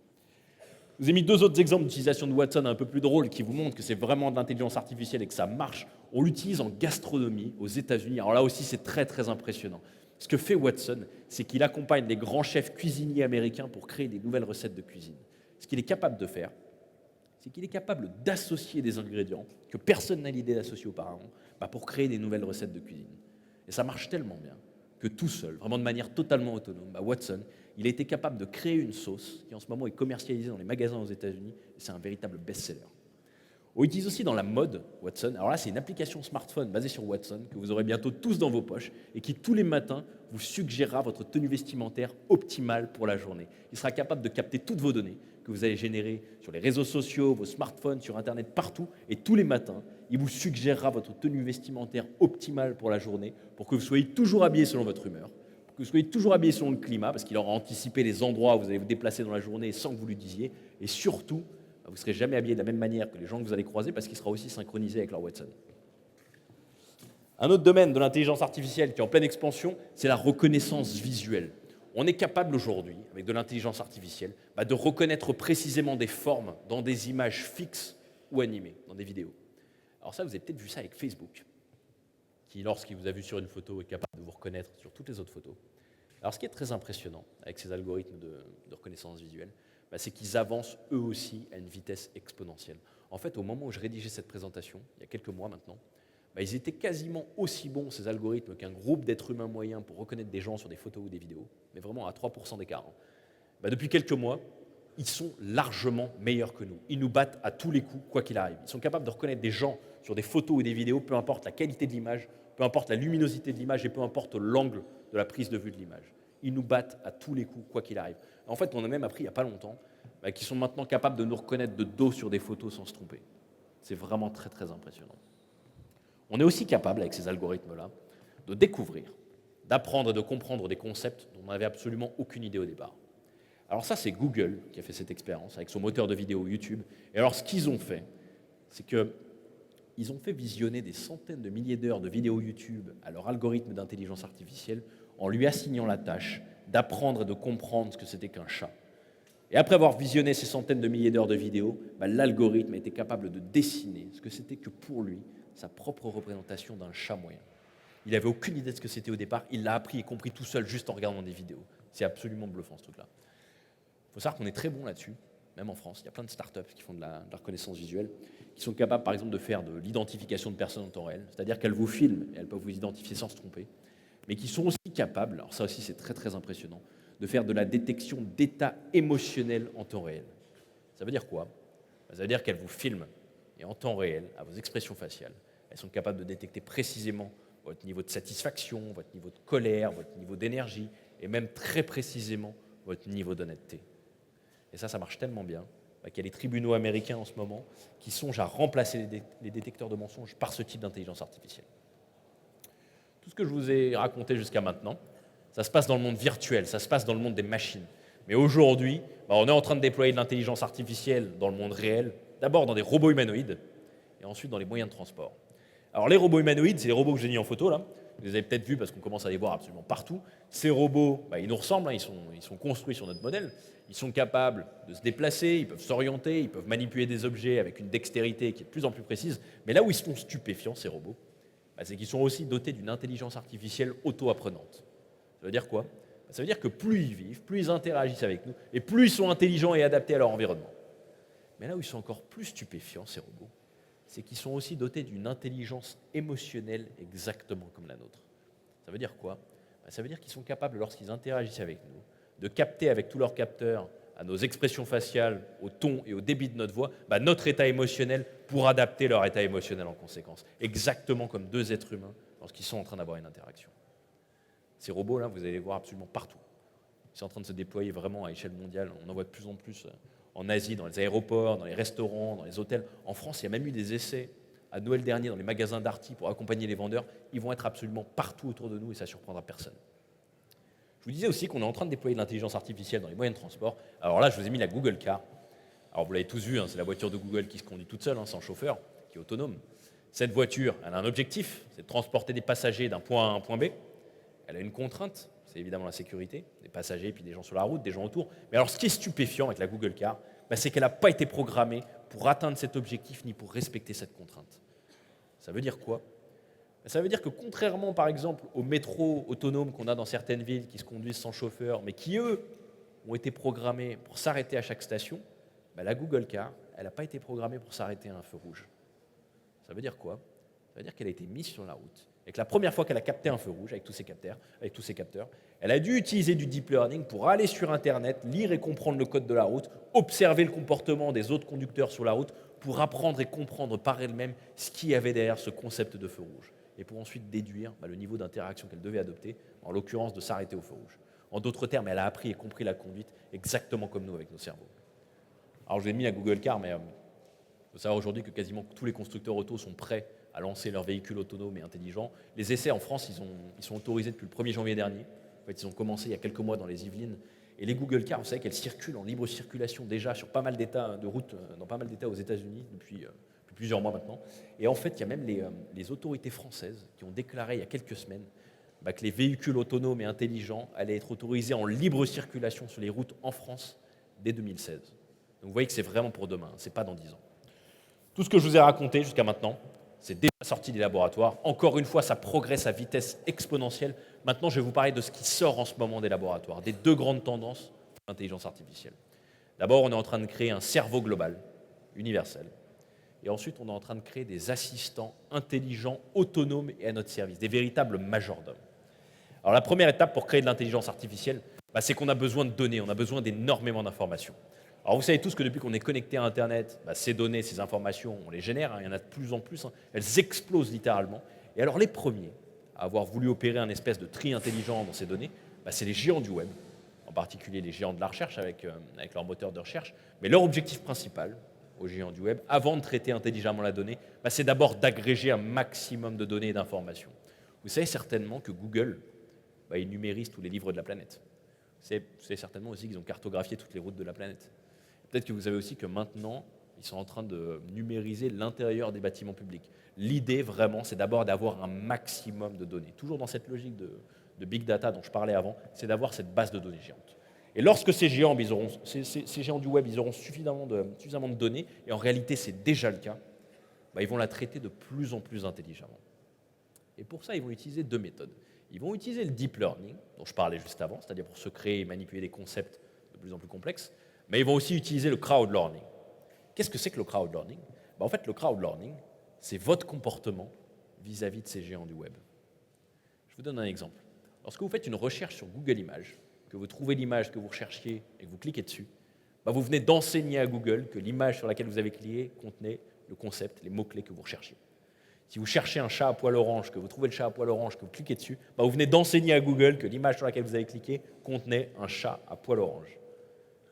Je vous ai mis 2 autres exemples d'utilisation de Watson un peu plus drôles qui vous montrent que c'est vraiment de l'intelligence artificielle et que ça marche. On l'utilise en gastronomie aux États-Unis. Alors là aussi, c'est très très impressionnant. Ce que fait Watson, c'est qu'il accompagne les grands chefs cuisiniers américains pour créer des nouvelles recettes de cuisine. Ce qu'il est capable de faire, c'est qu'il est capable d'associer des ingrédients que personne n'a l'idée d'associer auparavant pour créer des nouvelles recettes de cuisine. Et ça marche tellement bien que tout seul, vraiment de manière totalement autonome, Watson, il a été capable de créer une sauce qui en ce moment est commercialisée dans les magasins aux États-Unis et c'est un véritable best-seller. On utilise aussi dans la mode Watson. Alors là, c'est une application smartphone basée sur Watson que vous aurez bientôt tous dans vos poches et qui, tous les matins, vous suggérera votre tenue vestimentaire optimale pour la journée. Il sera capable de capter toutes vos données que vous allez générer sur les réseaux sociaux, vos smartphones, sur Internet, partout. Et tous les matins, il vous suggérera votre tenue vestimentaire optimale pour la journée pour que vous soyez toujours habillé selon votre humeur, pour que vous soyez toujours habillé selon le climat, parce qu'il aura anticipé les endroits où vous allez vous déplacer dans la journée sans que vous lui disiez. Et surtout, vous ne serez jamais habillé de la même manière que les gens que vous allez croiser parce qu'il sera aussi synchronisé avec leur Watson. Un autre domaine de l'intelligence artificielle qui est en pleine expansion, c'est la reconnaissance visuelle. On est capable aujourd'hui, avec de l'intelligence artificielle, de reconnaître précisément des formes dans des images fixes ou animées, dans des vidéos. Alors ça, vous avez peut-être vu ça avec Facebook, qui, lorsqu'il vous a vu sur une photo, est capable de vous reconnaître sur toutes les autres photos. Alors ce qui est très impressionnant avec ces algorithmes de reconnaissance visuelle, c'est qu'ils avancent eux aussi à une vitesse exponentielle. En fait, au moment où je rédigeais cette présentation, il y a quelques mois maintenant, ils étaient quasiment aussi bons, ces algorithmes, qu'un groupe d'êtres humains moyens pour reconnaître des gens sur des photos ou des vidéos, mais vraiment à 3% d'écart. Depuis quelques mois, ils sont largement meilleurs que nous. Ils nous battent à tous les coups, quoi qu'il arrive. Ils sont capables de reconnaître des gens sur des photos ou des vidéos, peu importe la qualité de l'image, peu importe la luminosité de l'image et peu importe l'angle de la prise de vue de l'image. Ils nous battent à tous les coups, quoi qu'il arrive. En fait, on a même appris il n'y a pas longtemps qu'ils sont maintenant capables de nous reconnaître de dos sur des photos sans se tromper. C'est vraiment très, très impressionnant. On est aussi capable, avec ces algorithmes-là, de découvrir, d'apprendre et de comprendre des concepts dont on n'avait absolument aucune idée au départ. Alors ça, c'est Google qui a fait cette expérience avec son moteur de vidéo YouTube. Et alors, ce qu'ils ont fait, c'est qu'ils ont fait visionner des centaines de milliers d'heures de vidéos YouTube à leur algorithme d'intelligence artificielle en lui assignant la tâche d'apprendre et de comprendre ce que c'était qu'un chat. Et après avoir visionné ces centaines de milliers d'heures de vidéos, l'algorithme était capable de dessiner ce que c'était que pour lui, sa propre représentation d'un chat moyen. Il n'avait aucune idée de ce que c'était au départ, il l'a appris et compris tout seul juste en regardant des vidéos. C'est absolument bluffant ce truc-là. Il faut savoir qu'on est très bon là-dessus, même en France. Il y a plein de startups qui font de la reconnaissance visuelle, qui sont capables par exemple de faire de l'identification de personnes en temps réel, c'est-à-dire qu'elles vous filment et elles peuvent vous identifier sans se tromper, mais qui sont aussi capables, alors ça aussi c'est très très impressionnant, de faire de la détection d'états émotionnels en temps réel. Ça veut dire quoi? Ça veut dire qu'elles vous filment et en temps réel, à vos expressions faciales, elles sont capables de détecter précisément votre niveau de satisfaction, votre niveau de colère, votre niveau d'énergie et même très précisément votre niveau d'honnêteté. Et ça marche tellement bien qu'il y a les tribunaux américains en ce moment qui songent à remplacer les détecteurs de mensonges par ce type d'intelligence artificielle. Tout ce que je vous ai raconté jusqu'à maintenant, ça se passe dans le monde virtuel, ça se passe dans le monde des machines. Mais aujourd'hui, on est en train de déployer de l'intelligence artificielle dans le monde réel, d'abord dans des robots humanoïdes, et ensuite dans les moyens de transport. Alors les robots humanoïdes, c'est les robots que j'ai mis en photo là. Vous les avez peut-être vus parce qu'on commence à les voir absolument partout. Ces robots, ils nous ressemblent, ils sont construits sur notre modèle. Ils sont capables de se déplacer, ils peuvent s'orienter, ils peuvent manipuler des objets avec une dextérité qui est de plus en plus précise. Mais là où ils sont stupéfiants, ces robots, c'est qu'ils sont aussi dotés d'une intelligence artificielle auto-apprenante. Ça veut dire quoi? Ça veut dire que plus ils vivent, plus ils interagissent avec nous, et plus ils sont intelligents et adaptés à leur environnement. Mais là où ils sont encore plus stupéfiants, ces robots, c'est qu'ils sont aussi dotés d'une intelligence émotionnelle exactement comme la nôtre. Ça veut dire quoi? Ça veut dire qu'ils sont capables, lorsqu'ils interagissent avec nous, de capter avec tous leurs capteurs, à nos expressions faciales, au ton et au débit de notre voix, notre état émotionnel pour adapter leur état émotionnel en conséquence. Exactement comme deux êtres humains lorsqu'ils sont en train d'avoir une interaction. Ces robots-là, vous allez les voir absolument partout. qui sont en train de se déployer vraiment à échelle mondiale. On en voit de plus en plus en Asie, dans les aéroports, dans les restaurants, dans les hôtels. En France, il y a même eu des essais à Noël dernier dans les magasins Darty pour accompagner les vendeurs. Ils vont être absolument partout autour de nous et ça ne surprendra personne. Je vous disais aussi qu'on est en train de déployer de l'intelligence artificielle dans les moyens de transport. Alors là, je vous ai mis la Google Car. Alors vous l'avez tous vu, c'est la voiture de Google qui se conduit toute seule, sans chauffeur, qui est autonome. Cette voiture, elle a un objectif, c'est de transporter des passagers d'un point A à un point B. Elle a une contrainte, c'est évidemment la sécurité, des passagers, puis des gens sur la route, des gens autour. Mais alors ce qui est stupéfiant avec la Google Car, c'est qu'elle n'a pas été programmée pour atteindre cet objectif ni pour respecter cette contrainte. Ça veut dire quoi ? Ça veut dire que contrairement par exemple aux métros autonomes qu'on a dans certaines villes qui se conduisent sans chauffeur, mais qui eux ont été programmés pour s'arrêter à chaque station, la Google Car, elle n'a pas été programmée pour s'arrêter à un feu rouge. Ça veut dire quoi ? Ça veut dire qu'elle a été mise sur la route et que la première fois qu'elle a capté un feu rouge avec tous ses capteurs, elle a dû utiliser du deep learning pour aller sur Internet, lire et comprendre le code de la route, observer le comportement des autres conducteurs sur la route pour apprendre et comprendre par elle-même ce qu'il y avait derrière ce concept de feu rouge et pour ensuite déduire le niveau d'interaction qu'elle devait adopter, en l'occurrence de s'arrêter au feu rouge. En d'autres termes, elle a appris et compris la conduite exactement comme nous avec nos cerveaux. Alors je vous ai mis la Google Car, mais il faut savoir aujourd'hui que quasiment tous les constructeurs auto sont prêts à lancer leurs véhicules autonomes et intelligents. Les essais en France, ils sont autorisés depuis le 1er janvier dernier. En fait, ils ont commencé il y a quelques mois dans les Yvelines. Et les Google Car, vous savez qu'elles circulent en libre circulation déjà sur pas mal d'états de route, dans pas mal d'états aux États-Unis depuis plusieurs mois maintenant. Et en fait, il y a même les autorités françaises qui ont déclaré il y a quelques semaines que les véhicules autonomes et intelligents allaient être autorisés en libre circulation sur les routes en France dès 2016. Donc vous voyez que c'est vraiment pour demain, ce n'est pas dans 10 ans. Tout ce que je vous ai raconté jusqu'à maintenant, c'est déjà sorti des laboratoires. Encore une fois, ça progresse à vitesse exponentielle. Maintenant, je vais vous parler de ce qui sort en ce moment des laboratoires, des deux grandes tendances de l'intelligence artificielle. D'abord, on est en train de créer un cerveau global, universel. Et ensuite, on est en train de créer des assistants intelligents, autonomes et à notre service, des véritables majordomes. Alors la première étape pour créer de l'intelligence artificielle, c'est qu'on a besoin de données, on a besoin d'énormément d'informations. Alors vous savez tous que depuis qu'on est connecté à Internet, ces données, ces informations, on les génère, il y en a de plus en plus, elles explosent littéralement. Et alors les premiers à avoir voulu opérer un espèce de tri intelligent dans ces données, c'est les géants du web, en particulier les géants de la recherche avec leur moteur de recherche. Mais leur objectif principal aux géants du web, avant de traiter intelligemment la donnée, c'est d'abord d'agréger un maximum de données et d'informations. Vous savez certainement que Google, ils numérisent tous les livres de la planète. Vous savez certainement aussi qu'ils ont cartographié toutes les routes de la planète. Peut-être que vous savez aussi que maintenant, ils sont en train de numériser l'intérieur des bâtiments publics. L'idée, vraiment, c'est d'abord d'avoir un maximum de données. Toujours dans cette logique de big data dont je parlais avant, c'est d'avoir cette base de données géante. Et lorsque ces géants, ces géants du web, ils auront suffisamment de données, et en réalité, c'est déjà le cas, ils vont la traiter de plus en plus intelligemment. Et pour ça, ils vont utiliser deux méthodes. Ils vont utiliser le deep learning, dont je parlais juste avant, c'est-à-dire pour se créer et manipuler des concepts de plus en plus complexes, mais ils vont aussi utiliser le crowd learning. Qu'est-ce que c'est que le crowd learning ? En fait, le crowd learning, c'est votre comportement vis-à-vis de ces géants du web. Je vous donne un exemple. Lorsque vous faites une recherche sur Google Images, que vous trouvez l'image que vous recherchiez et que vous cliquez dessus, vous venez d'enseigner à Google que l'image sur laquelle vous avez cliqué contenait le concept, les mots-clés que vous recherchiez. Si vous cherchez un chat à poil orange, que vous trouvez le chat à poil orange, que vous cliquez dessus, vous venez d'enseigner à Google que l'image sur laquelle vous avez cliqué contenait un chat à poil orange.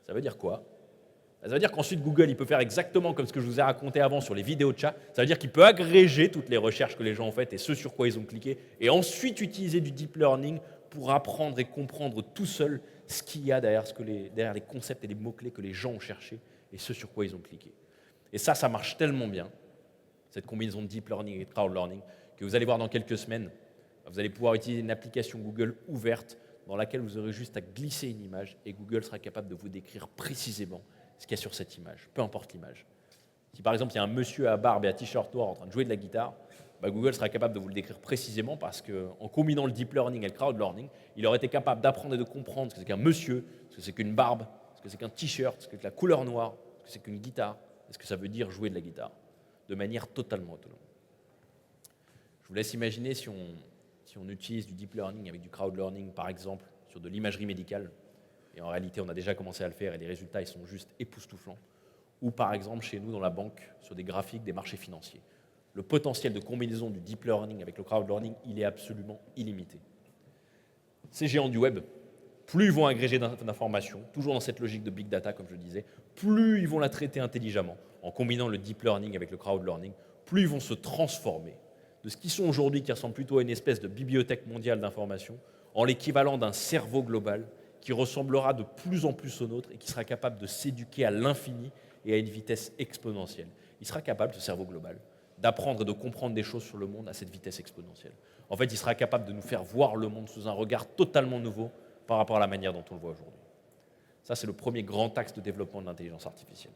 Ça veut dire quoi ? Ça veut dire qu'ensuite Google il peut faire exactement comme ce que je vous ai raconté avant sur les vidéos de chat. Ça veut dire qu'il peut agréger toutes les recherches que les gens ont faites et ce sur quoi ils ont cliqué et ensuite utiliser du deep learning pour apprendre et comprendre tout seul ce qu'il y a derrière les concepts et les mots-clés que les gens ont cherchés et ce sur quoi ils ont cliqué. Et ça marche tellement bien, cette combinaison de deep learning et de crowd learning, que vous allez voir dans quelques semaines, vous allez pouvoir utiliser une application Google ouverte dans laquelle vous aurez juste à glisser une image et Google sera capable de vous décrire précisément ce qu'il y a sur cette image, peu importe l'image. Si par exemple il y a un monsieur à barbe et à t-shirt noir en train de jouer de la guitare, Google sera capable de vous le décrire précisément parce qu'en combinant le deep learning et le crowd learning, il aurait été capable d'apprendre et de comprendre ce que c'est qu'un monsieur, ce que c'est qu'une barbe, ce que c'est qu'un t-shirt, ce que c'est que la couleur noire, ce que c'est qu'une guitare, et ce que ça veut dire jouer de la guitare, de manière totalement autonome. Je vous laisse imaginer si on utilise du deep learning avec du crowd learning, par exemple, sur de l'imagerie médicale, et en réalité, on a déjà commencé à le faire et les résultats, ils sont juste époustouflants. Ou par exemple, chez nous, dans la banque, sur des graphiques des marchés financiers. Le potentiel de combinaison du deep learning avec le crowd learning, il est absolument illimité. Ces géants du web, plus ils vont agréger d'informations, toujours dans cette logique de big data, comme je le disais, plus ils vont la traiter intelligemment, en combinant le deep learning avec le crowd learning, plus ils vont se transformer de ce qu'ils sont aujourd'hui, qui ressemble plutôt à une espèce de bibliothèque mondiale d'informations, en l'équivalent d'un cerveau global qui ressemblera de plus en plus au nôtre et qui sera capable de s'éduquer à l'infini et à une vitesse exponentielle. Il sera capable, ce cerveau global, d'apprendre et de comprendre des choses sur le monde à cette vitesse exponentielle. En fait, il sera capable de nous faire voir le monde sous un regard totalement nouveau par rapport à la manière dont on le voit aujourd'hui. Ça, c'est le premier grand axe de développement de l'intelligence artificielle.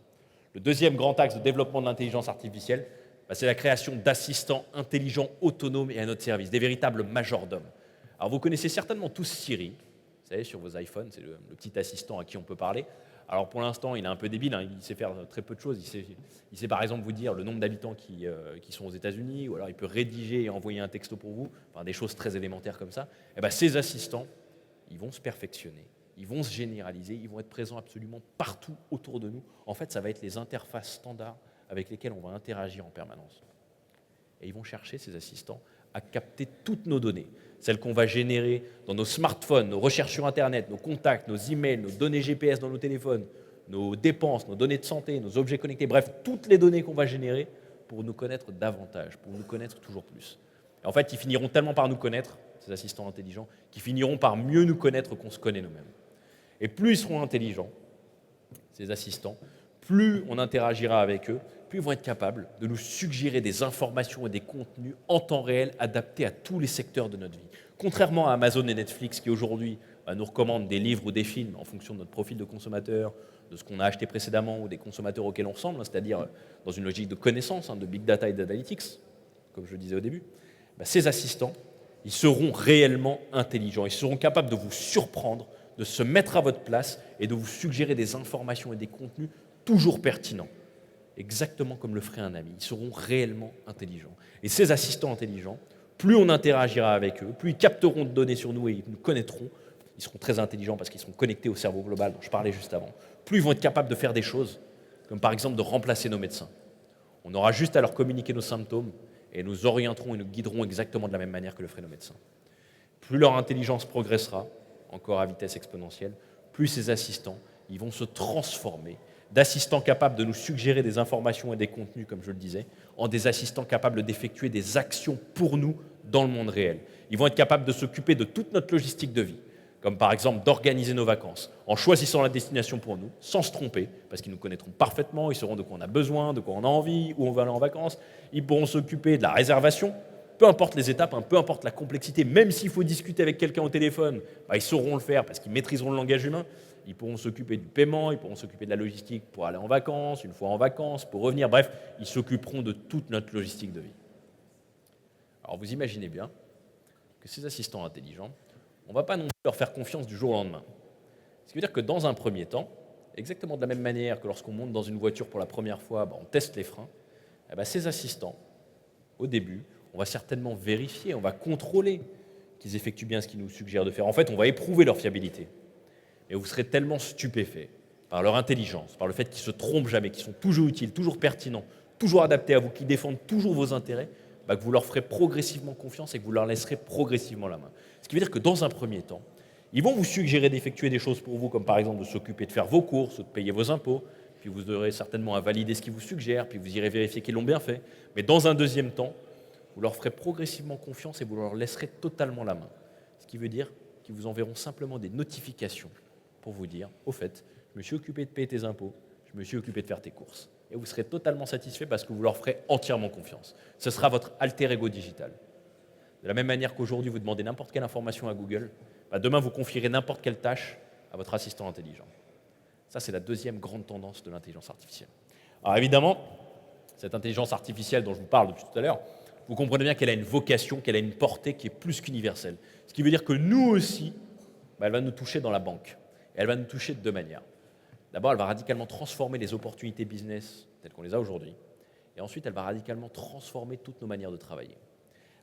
Le deuxième grand axe de développement de l'intelligence artificielle, c'est la création d'assistants intelligents, autonomes et à notre service, des véritables majordomes. Alors, vous connaissez certainement tous Siri, vous savez, sur vos iPhones, c'est le petit assistant à qui on peut parler. Alors, pour l'instant, il est un peu débile, hein, il sait faire très peu de choses. Il sait par exemple vous dire le nombre d'habitants qui sont aux États-Unis, ou alors il peut rédiger et envoyer un texto pour vous, enfin, des choses très élémentaires comme ça. Et bien, ces assistants, ils vont se perfectionner, ils vont se généraliser, ils vont être présents absolument partout autour de nous. En fait, ça va être les interfaces standards avec lesquelles on va interagir en permanence. Et ils vont chercher, ces assistants, à capter toutes nos données, celles qu'on va générer dans nos smartphones, nos recherches sur Internet, nos contacts, nos emails, nos données GPS dans nos téléphones, nos dépenses, nos données de santé, nos objets connectés, bref, toutes les données qu'on va générer pour nous connaître davantage, pour nous connaître toujours plus. Et en fait, ils finiront tellement par nous connaître, ces assistants intelligents, qu'ils finiront par mieux nous connaître qu'on se connaît nous-mêmes. Et plus ils seront intelligents, ces assistants, plus on interagira avec eux, plus ils vont être capables de nous suggérer des informations et des contenus en temps réel adaptés à tous les secteurs de notre vie. Contrairement à Amazon et Netflix qui aujourd'hui nous recommandent des livres ou des films en fonction de notre profil de consommateur, de ce qu'on a acheté précédemment ou des consommateurs auxquels on ressemble, c'est-à-dire dans une logique de connaissance, de big data et d'analytics, comme je le disais au début, ces assistants, ils seront réellement intelligents, ils seront capables de vous surprendre, de se mettre à votre place et de vous suggérer des informations et des contenus toujours pertinents, exactement comme le ferait un ami. Ils seront réellement intelligents. Et ces assistants intelligents, plus on interagira avec eux, plus ils capteront de données sur nous et ils nous connaîtront, ils seront très intelligents parce qu'ils seront connectés au cerveau global dont je parlais juste avant, plus ils vont être capables de faire des choses, comme par exemple de remplacer nos médecins. On aura juste à leur communiquer nos symptômes et nous orienterons et nous guiderons exactement de la même manière que le feraient nos médecins. Plus leur intelligence progressera, encore à vitesse exponentielle, plus ces assistants ils vont se transformer d'assistants capables de nous suggérer des informations et des contenus, comme je le disais, en des assistants capables d'effectuer des actions pour nous dans le monde réel. Ils vont être capables de s'occuper de toute notre logistique de vie, comme par exemple d'organiser nos vacances, en choisissant la destination pour nous, sans se tromper, parce qu'ils nous connaîtront parfaitement, ils sauront de quoi on a besoin, de quoi on a envie, où on va aller en vacances. Ils pourront s'occuper de la réservation, peu importe les étapes, peu importe la complexité, même s'il faut discuter avec quelqu'un au téléphone, ils sauront le faire parce qu'ils maîtriseront le langage humain. Ils pourront s'occuper du paiement, ils pourront s'occuper de la logistique pour aller en vacances, une fois en vacances, pour revenir. Bref, ils s'occuperont de toute notre logistique de vie. Alors vous imaginez bien que ces assistants intelligents, on ne va pas non plus leur faire confiance du jour au lendemain. Ce qui veut dire que dans un premier temps, exactement de la même manière que lorsqu'on monte dans une voiture pour la première fois, on teste les freins, ces assistants, au début, on va certainement vérifier, on va contrôler qu'ils effectuent bien ce qu'ils nous suggèrent de faire. En fait, on va éprouver leur fiabilité. Et vous serez tellement stupéfait par leur intelligence, par le fait qu'ils ne se trompent jamais, qu'ils sont toujours utiles, toujours pertinents, toujours adaptés à vous, qu'ils défendent toujours vos intérêts, que vous leur ferez progressivement confiance et que vous leur laisserez progressivement la main. Ce qui veut dire que dans un premier temps, ils vont vous suggérer d'effectuer des choses pour vous, comme par exemple de s'occuper de faire vos courses ou de payer vos impôts, puis vous aurez certainement à valider ce qu'ils vous suggèrent, puis vous irez vérifier qu'ils l'ont bien fait. Mais dans un deuxième temps, vous leur ferez progressivement confiance et vous leur laisserez totalement la main. Ce qui veut dire qu'ils vous enverront simplement des notifications pour vous dire, au fait, je me suis occupé de payer tes impôts, je me suis occupé de faire tes courses. Et vous serez totalement satisfait parce que vous leur ferez entièrement confiance. Ce sera votre alter ego digital. De la même manière qu'aujourd'hui, vous demandez n'importe quelle information à Google, demain, vous confierez n'importe quelle tâche à votre assistant intelligent. Ça, c'est la deuxième grande tendance de l'intelligence artificielle. Alors évidemment, cette intelligence artificielle dont je vous parle depuis tout à l'heure, vous comprenez bien qu'elle a une vocation, qu'elle a une portée qui est plus qu'universelle. Ce qui veut dire que nous aussi, elle va nous toucher dans la banque. Et elle va nous toucher de deux manières. D'abord, elle va radicalement transformer les opportunités business telles qu'on les a aujourd'hui. Et ensuite, elle va radicalement transformer toutes nos manières de travailler.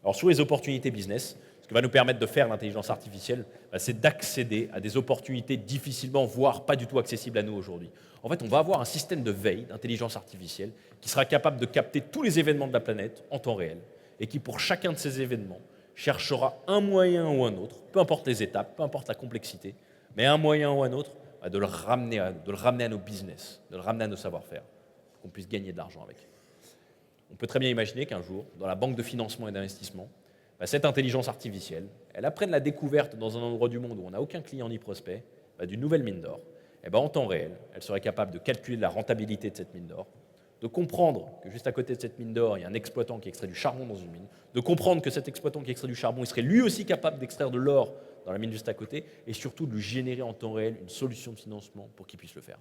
Alors, sur les opportunités business, ce que va nous permettre de faire l'intelligence artificielle, c'est d'accéder à des opportunités difficilement, voire pas du tout accessibles à nous aujourd'hui. En fait, on va avoir un système de veille d'intelligence artificielle qui sera capable de capter tous les événements de la planète en temps réel et qui, pour chacun de ces événements, cherchera un moyen ou un autre, peu importe les étapes, peu importe la complexité, mais un moyen ou un autre, de le ramener à nos business, de le ramener à nos savoir-faire, pour qu'on puisse gagner de l'argent avec. On peut très bien imaginer qu'un jour, dans la banque de financement et d'investissement, cette intelligence artificielle, elle apprenne la découverte dans un endroit du monde où on n'a aucun client ni prospect, d'une nouvelle mine d'or. En temps réel, elle serait capable de calculer la rentabilité de cette mine d'or, de comprendre que juste à côté de cette mine d'or, il y a un exploitant qui extrait du charbon dans une mine, de comprendre que cet exploitant qui extrait du charbon, il serait lui aussi capable d'extraire de l'or dans la mine juste à côté, et surtout de lui générer en temps réel une solution de financement pour qu'il puisse le faire.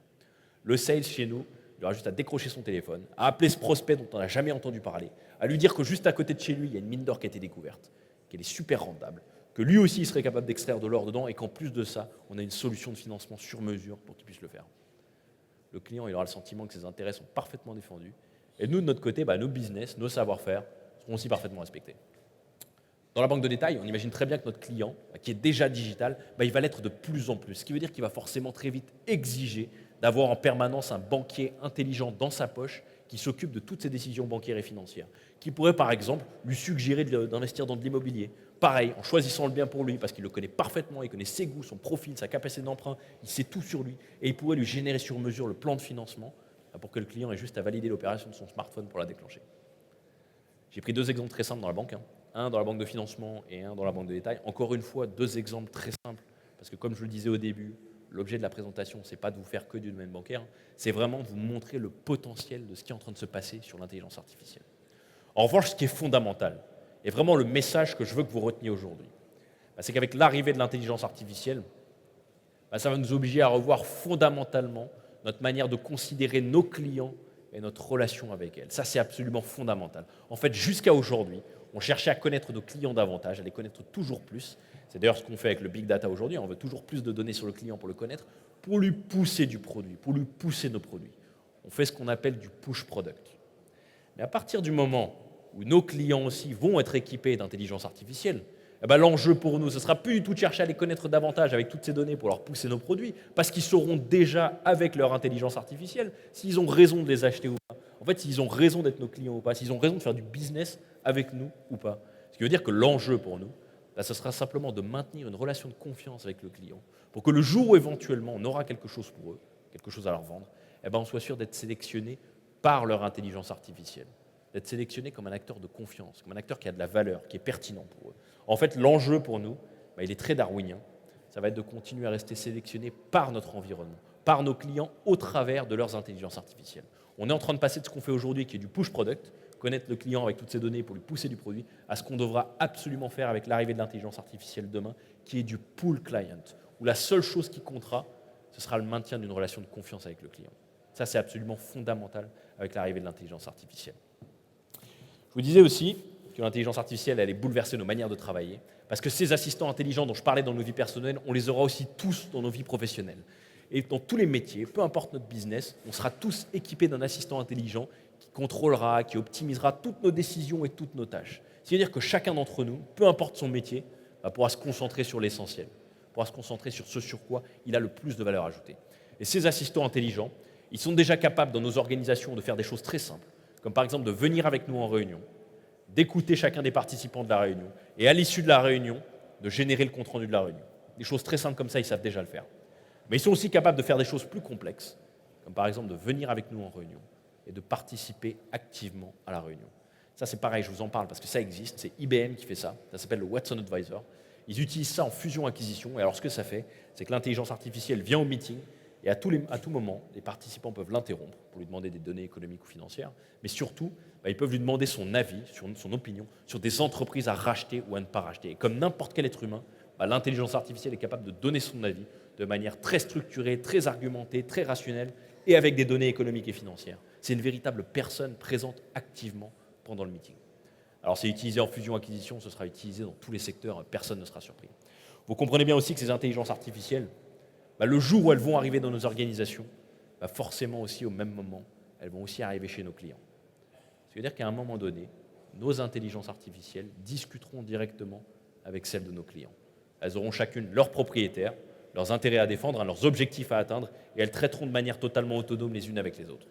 Le sales chez nous, il aura juste à décrocher son téléphone, à appeler ce prospect dont on n'a jamais entendu parler, à lui dire que juste à côté de chez lui, il y a une mine d'or qui a été découverte, qu'elle est super rentable, que lui aussi il serait capable d'extraire de l'or dedans et qu'en plus de ça, on a une solution de financement sur mesure pour qu'il puisse le faire. Le client il aura le sentiment que ses intérêts sont parfaitement défendus et nous, de notre côté, nos business, nos savoir-faire seront aussi parfaitement respectés. Dans la banque de détail, on imagine très bien que notre client, qui est déjà digital, il va l'être de plus en plus, ce qui veut dire qu'il va forcément très vite exiger d'avoir en permanence un banquier intelligent dans sa poche qui s'occupe de toutes ses décisions bancaires et financières, qui pourrait par exemple lui suggérer d'investir dans de l'immobilier. Pareil, en choisissant le bien pour lui, parce qu'il le connaît parfaitement, il connaît ses goûts, son profil, sa capacité d'emprunt, il sait tout sur lui, et il pourrait lui générer sur mesure le plan de financement pour que le client ait juste à valider l'opération de son smartphone pour la déclencher. J'ai pris 2 exemples très simples dans la banque, un dans la banque de financement et un dans la banque de détail. Encore une fois, 2 exemples très simples, parce que comme je le disais au début, l'objet de la présentation, ce n'est pas de vous faire que du domaine bancaire, c'est vraiment de vous montrer le potentiel de ce qui est en train de se passer sur l'intelligence artificielle. En revanche, ce qui est fondamental, et vraiment le message que je veux que vous reteniez aujourd'hui, c'est qu'avec l'arrivée de l'intelligence artificielle, ça va nous obliger à revoir fondamentalement notre manière de considérer nos clients et notre relation avec elles. Ça, c'est absolument fondamental. En fait, jusqu'à aujourd'hui, on cherchait à connaître nos clients davantage, à les connaître toujours plus. C'est d'ailleurs ce qu'on fait avec le big data aujourd'hui. On veut toujours plus de données sur le client pour le connaître, pour lui pousser du produit, pour lui pousser nos produits. On fait ce qu'on appelle du push product. Mais à partir du moment où nos clients aussi vont être équipés d'intelligence artificielle, l'enjeu pour nous, ce ne sera plus du tout de chercher à les connaître davantage avec toutes ces données pour leur pousser nos produits, parce qu'ils sauront déjà, avec leur intelligence artificielle, s'ils ont raison de les acheter ou pas. En fait, s'ils ont raison d'être nos clients ou pas, s'ils ont raison de faire du business avec nous ou pas. Ce qui veut dire que l'enjeu pour nous, ce sera simplement de maintenir une relation de confiance avec le client, pour que le jour où éventuellement on aura quelque chose pour eux, quelque chose à leur vendre, on soit sûr d'être sélectionné par leur intelligence artificielle, d'être sélectionné comme un acteur de confiance, comme un acteur qui a de la valeur, qui est pertinent pour eux. En fait, l'enjeu pour nous, il est très darwinien. Ça va être de continuer à rester sélectionné par notre environnement, par nos clients au travers de leurs intelligences artificielles. On est en train de passer de ce qu'on fait aujourd'hui, qui est du push product, connaître le client avec toutes ces données pour lui pousser du produit, à ce qu'on devra absolument faire avec l'arrivée de l'intelligence artificielle demain, qui est du pull client, où la seule chose qui comptera, ce sera le maintien d'une relation de confiance avec le client. Ça, c'est absolument fondamental avec l'arrivée de l'intelligence artificielle. Je vous disais aussi que l'intelligence artificielle allait bouleverser nos manières de travailler, parce que ces assistants intelligents dont je parlais dans nos vies personnelles, on les aura aussi tous dans nos vies professionnelles. Et dans tous les métiers, peu importe notre business, on sera tous équipés d'un assistant intelligent qui contrôlera, qui optimisera toutes nos décisions et toutes nos tâches. C'est-à-dire que chacun d'entre nous, peu importe son métier, pourra se concentrer sur l'essentiel, pourra se concentrer sur ce sur quoi il a le plus de valeur ajoutée. Et ces assistants intelligents, ils sont déjà capables dans nos organisations de faire des choses très simples, comme par exemple de venir avec nous en réunion, d'écouter chacun des participants de la réunion, et à l'issue de la réunion, de générer le compte-rendu de la réunion. Des choses très simples comme ça, ils savent déjà le faire. Mais ils sont aussi capables de faire des choses plus complexes, comme par exemple de venir avec nous en réunion et de participer activement à la réunion. Ça, c'est pareil, je vous en parle parce que ça existe, c'est IBM qui fait ça, ça s'appelle le Watson Advisor. Ils utilisent ça en fusion-acquisition, et alors ce que ça fait, c'est que l'intelligence artificielle vient au meeting, et à tout moment, les participants peuvent l'interrompre pour lui demander des données économiques ou financières, mais surtout, ils peuvent lui demander son avis, son opinion, sur des entreprises à racheter ou à ne pas racheter. Et comme n'importe quel être humain, l'intelligence artificielle est capable de donner son avis de manière très structurée, très argumentée, très rationnelle, et avec des données économiques et financières. C'est une véritable personne présente activement pendant le meeting. Alors c'est utilisé en fusion-acquisition, ce sera utilisé dans tous les secteurs, personne ne sera surpris. Vous comprenez bien aussi que ces intelligences artificielles, le jour où elles vont arriver dans nos organisations, forcément aussi au même moment, elles vont aussi arriver chez nos clients. Ça veut dire qu'à un moment donné, nos intelligences artificielles discuteront directement avec celles de nos clients. Elles auront chacune leurs propriétaires, leurs intérêts à défendre, leurs objectifs à atteindre, et elles traiteront de manière totalement autonome les unes avec les autres.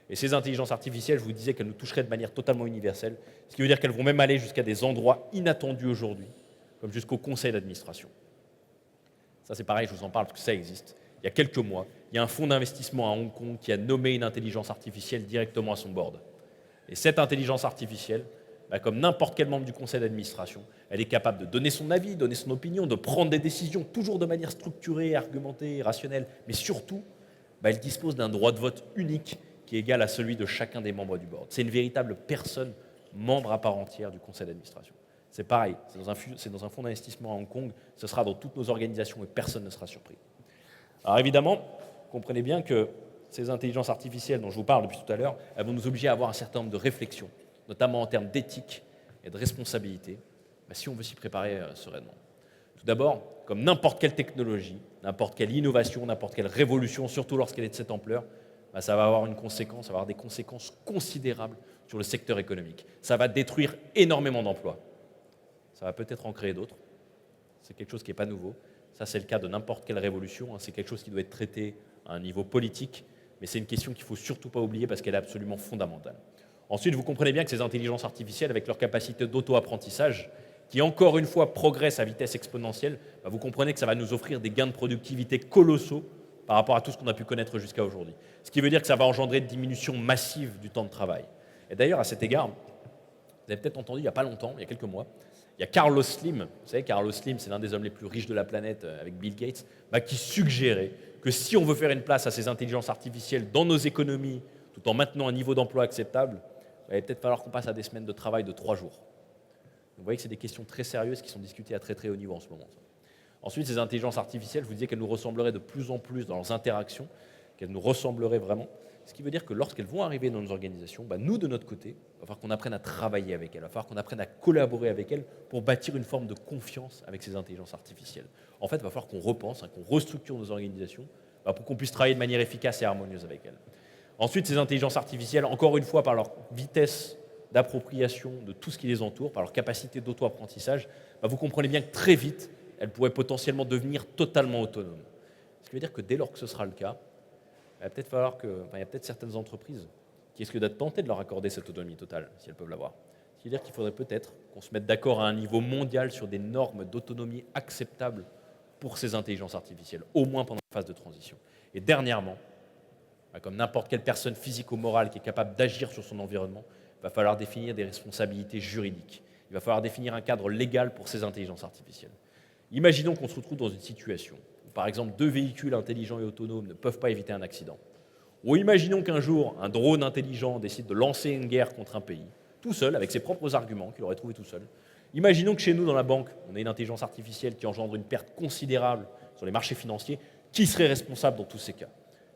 Et ces intelligences artificielles, je vous disais qu'elles nous toucheraient de manière totalement universelle, ce qui veut dire qu'elles vont même aller jusqu'à des endroits inattendus aujourd'hui, comme jusqu'au conseil d'administration. Ça c'est pareil, je vous en parle parce que ça existe. Il y a quelques mois, il y a un fonds d'investissement à Hong Kong qui a nommé une intelligence artificielle directement à son board. Et cette intelligence artificielle, comme n'importe quel membre du conseil d'administration, elle est capable de donner son avis, donner son opinion, de prendre des décisions, toujours de manière structurée, argumentée, rationnelle, mais surtout, elle dispose d'un droit de vote unique qui est égal à celui de chacun des membres du board. C'est une véritable personne, membre à part entière du conseil d'administration. C'est pareil, c'est dans un fonds d'investissement à Hong Kong, ce sera dans toutes nos organisations et personne ne sera surpris. Alors évidemment, comprenez bien que ces intelligences artificielles dont je vous parle depuis tout à l'heure, elles vont nous obliger à avoir un certain nombre de réflexions, notamment en termes d'éthique et de responsabilité, si on veut s'y préparer sereinement. Tout d'abord, comme n'importe quelle technologie, n'importe quelle innovation, n'importe quelle révolution, surtout lorsqu'elle est de cette ampleur, ça va avoir une conséquence, ça va avoir des conséquences considérables sur le secteur économique. Ça va détruire énormément d'emplois. Ça va peut-être en créer d'autres. C'est quelque chose qui n'est pas nouveau. Ça, c'est le cas de n'importe quelle révolution. C'est quelque chose qui doit être traité à un niveau politique, mais c'est une question qu'il ne faut surtout pas oublier parce qu'elle est absolument fondamentale. Ensuite, vous comprenez bien que ces intelligences artificielles, avec leur capacité d'auto-apprentissage, qui encore une fois progressent à vitesse exponentielle, vous comprenez que ça va nous offrir des gains de productivité colossaux par rapport à tout ce qu'on a pu connaître jusqu'à aujourd'hui. Ce qui veut dire que ça va engendrer une diminution massive du temps de travail. Et d'ailleurs, à cet égard, vous avez peut-être entendu il n'y a pas longtemps, il y a quelques mois, il y a Carlos Slim, vous savez, Carlos Slim, c'est l'un des hommes les plus riches de la planète avec Bill Gates, qui suggérait que si on veut faire une place à ces intelligences artificielles dans nos économies, tout en maintenant un niveau d'emploi acceptable, il va peut-être falloir qu'on passe à des semaines de travail de 3 jours. Vous voyez que c'est des questions très sérieuses qui sont discutées à très très haut niveau en ce moment. Ensuite, ces intelligences artificielles, je vous disais qu'elles nous ressembleraient de plus en plus dans leurs interactions, qu'elles nous ressembleraient vraiment. Ce qui veut dire que lorsqu'elles vont arriver dans nos organisations, nous, de notre côté, il va falloir qu'on apprenne à travailler avec elles, il va falloir qu'on apprenne à collaborer avec elles pour bâtir une forme de confiance avec ces intelligences artificielles. En fait, il va falloir qu'on repense, qu'on restructure nos organisations pour qu'on puisse travailler de manière efficace et harmonieuse avec elles. Ensuite, ces intelligences artificielles, encore une fois, par leur vitesse d'appropriation de tout ce qui les entoure, par leur capacité d'auto-apprentissage, vous comprenez bien que très vite, elles pourraient potentiellement devenir totalement autonomes. Ce qui veut dire que dès lors que ce sera le cas, il y a peut-être certaines entreprises qui risquent d'être tentées de leur accorder cette autonomie totale, si elles peuvent l'avoir. Ce qui veut dire qu'il faudrait peut-être qu'on se mette d'accord à un niveau mondial sur des normes d'autonomie acceptables pour ces intelligences artificielles, au moins pendant la phase de transition. Et dernièrement, comme n'importe quelle personne physique ou morale qui est capable d'agir sur son environnement, il va falloir définir des responsabilités juridiques. Il va falloir définir un cadre légal pour ces intelligences artificielles. Imaginons qu'on se retrouve dans une situation où, par exemple, 2 véhicules intelligents et autonomes ne peuvent pas éviter un accident. Ou imaginons qu'un jour, un drone intelligent décide de lancer une guerre contre un pays, tout seul, avec ses propres arguments, qu'il aurait trouvé tout seul. Imaginons que chez nous, dans la banque, on ait une intelligence artificielle qui engendre une perte considérable sur les marchés financiers. Qui serait responsable dans tous ces cas?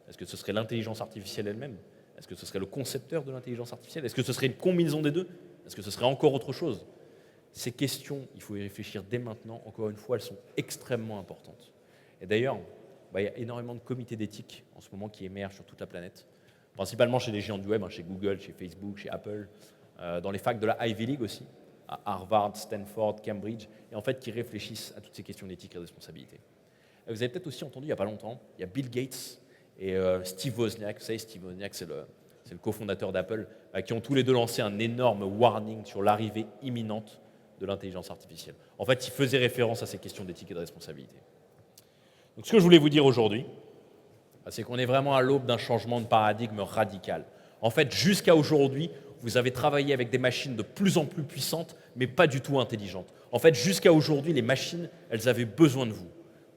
Est-ce que ce serait l'intelligence artificielle elle-même? Est-ce que ce serait le concepteur de l'intelligence artificielle? Est-ce que ce serait une combinaison des deux? Est-ce que ce serait encore autre chose? Ces questions, il faut y réfléchir dès maintenant. Encore une fois, elles sont extrêmement importantes. Et d'ailleurs, il y a énormément de comités d'éthique en ce moment qui émergent sur toute la planète, principalement chez les géants du web, chez Google, chez Facebook, chez Apple, dans les facs de la Ivy League aussi, à Harvard, Stanford, Cambridge, et en fait qui réfléchissent à toutes ces questions d'éthique et de responsabilité. Et vous avez peut-être aussi entendu il n'y a pas longtemps, il y a Bill Gates et Steve Wozniak. Vous savez, Steve Wozniak, c'est le cofondateur d'Apple, qui ont tous les deux lancé un énorme warning sur l'arrivée imminente de l'intelligence artificielle. En fait, ils faisaient référence à ces questions d'éthique et de responsabilité. Donc, ce que je voulais vous dire aujourd'hui, c'est qu'on est vraiment à l'aube d'un changement de paradigme radical. En fait, jusqu'à aujourd'hui, vous avez travaillé avec des machines de plus en plus puissantes, mais pas du tout intelligentes. En fait, jusqu'à aujourd'hui, les machines, elles avaient besoin de vous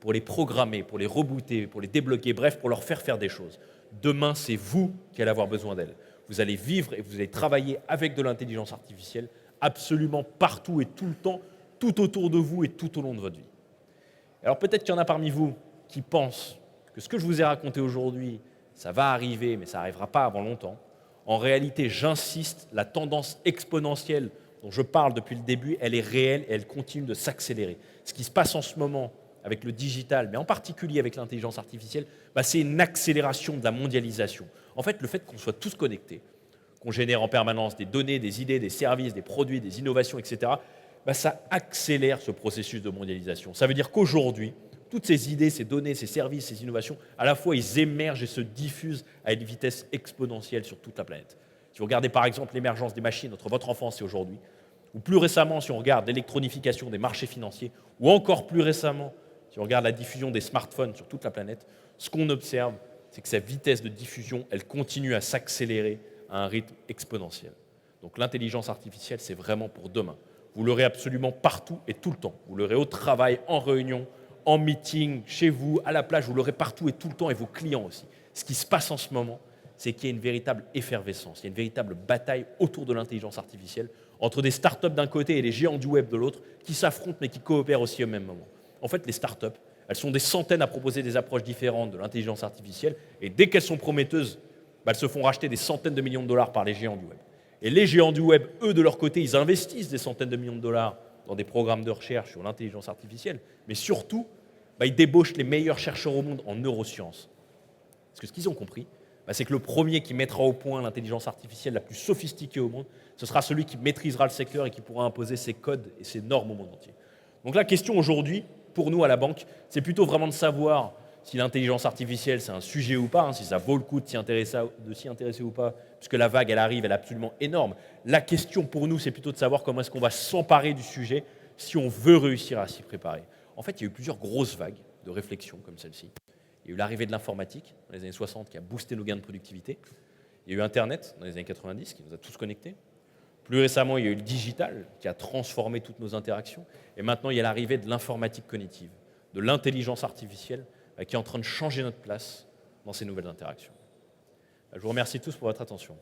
pour les programmer, pour les rebooter, pour les débloquer, bref, pour leur faire des choses. Demain, c'est vous qui allez avoir besoin d'elles. Vous allez vivre et vous allez travailler avec de l'intelligence artificielle absolument partout et tout le temps, tout autour de vous et tout au long de votre vie. Alors peut-être qu'il y en a parmi vous qui pensent que ce que je vous ai raconté aujourd'hui, ça va arriver, mais ça n'arrivera pas avant longtemps. En réalité, j'insiste, la tendance exponentielle dont je parle depuis le début, elle est réelle et elle continue de s'accélérer. Ce qui se passe en ce moment avec le digital, mais en particulier avec l'intelligence artificielle, c'est une accélération de la mondialisation. En fait, le fait qu'on soit tous connectés, qu'on génère en permanence des données, des idées, des services, des produits, des innovations, etc., ça accélère ce processus de mondialisation. Ça veut dire qu'aujourd'hui, toutes ces idées, ces données, ces services, ces innovations, à la fois, ils émergent et se diffusent à une vitesse exponentielle sur toute la planète. Si vous regardez par exemple l'émergence des machines entre votre enfance et aujourd'hui, ou plus récemment, si on regarde l'électronification des marchés financiers, ou encore plus récemment, si on regarde la diffusion des smartphones sur toute la planète, ce qu'on observe, c'est que sa vitesse de diffusion, elle continue à s'accélérer à un rythme exponentiel. Donc l'intelligence artificielle, c'est vraiment pour demain. Vous l'aurez absolument partout et tout le temps. Vous l'aurez au travail, en réunion, en meeting, chez vous, à la plage, vous l'aurez partout et tout le temps, et vos clients aussi. Ce qui se passe en ce moment, c'est qu'il y a une véritable effervescence, il y a une véritable bataille autour de l'intelligence artificielle, entre des startups d'un côté et les géants du web de l'autre, qui s'affrontent mais qui coopèrent aussi au même moment. En fait, les startups, elles sont des centaines à proposer des approches différentes de l'intelligence artificielle, et dès qu'elles sont prometteuses, elles se font racheter des centaines de millions de dollars par les géants du web. Et les géants du web, eux, de leur côté, ils investissent des centaines de millions de dollars dans des programmes de recherche sur l'intelligence artificielle, mais surtout, ils débauchent les meilleurs chercheurs au monde en neurosciences. Parce que ce qu'ils ont compris, c'est que le premier qui mettra au point l'intelligence artificielle la plus sophistiquée au monde, ce sera celui qui maîtrisera le secteur et qui pourra imposer ses codes et ses normes au monde entier. Donc la question aujourd'hui, pour nous à la banque, c'est plutôt vraiment de savoir si l'intelligence artificielle, c'est un sujet ou pas, si ça vaut le coup de s'y intéresser ou pas, puisque la vague, elle arrive, elle est absolument énorme. La question pour nous, c'est plutôt de savoir comment est-ce qu'on va s'emparer du sujet si on veut réussir à s'y préparer. En fait, il y a eu plusieurs grosses vagues de réflexion comme celle-ci. Il y a eu l'arrivée de l'informatique dans les années 60 qui a boosté nos gains de productivité. Il y a eu Internet dans les années 90 qui nous a tous connectés. Plus récemment, il y a eu le digital qui a transformé toutes nos interactions. Et maintenant, il y a l'arrivée de l'informatique cognitive, de l'intelligence artificielle qui est en train de changer notre place dans ces nouvelles interactions. Je vous remercie tous pour votre attention.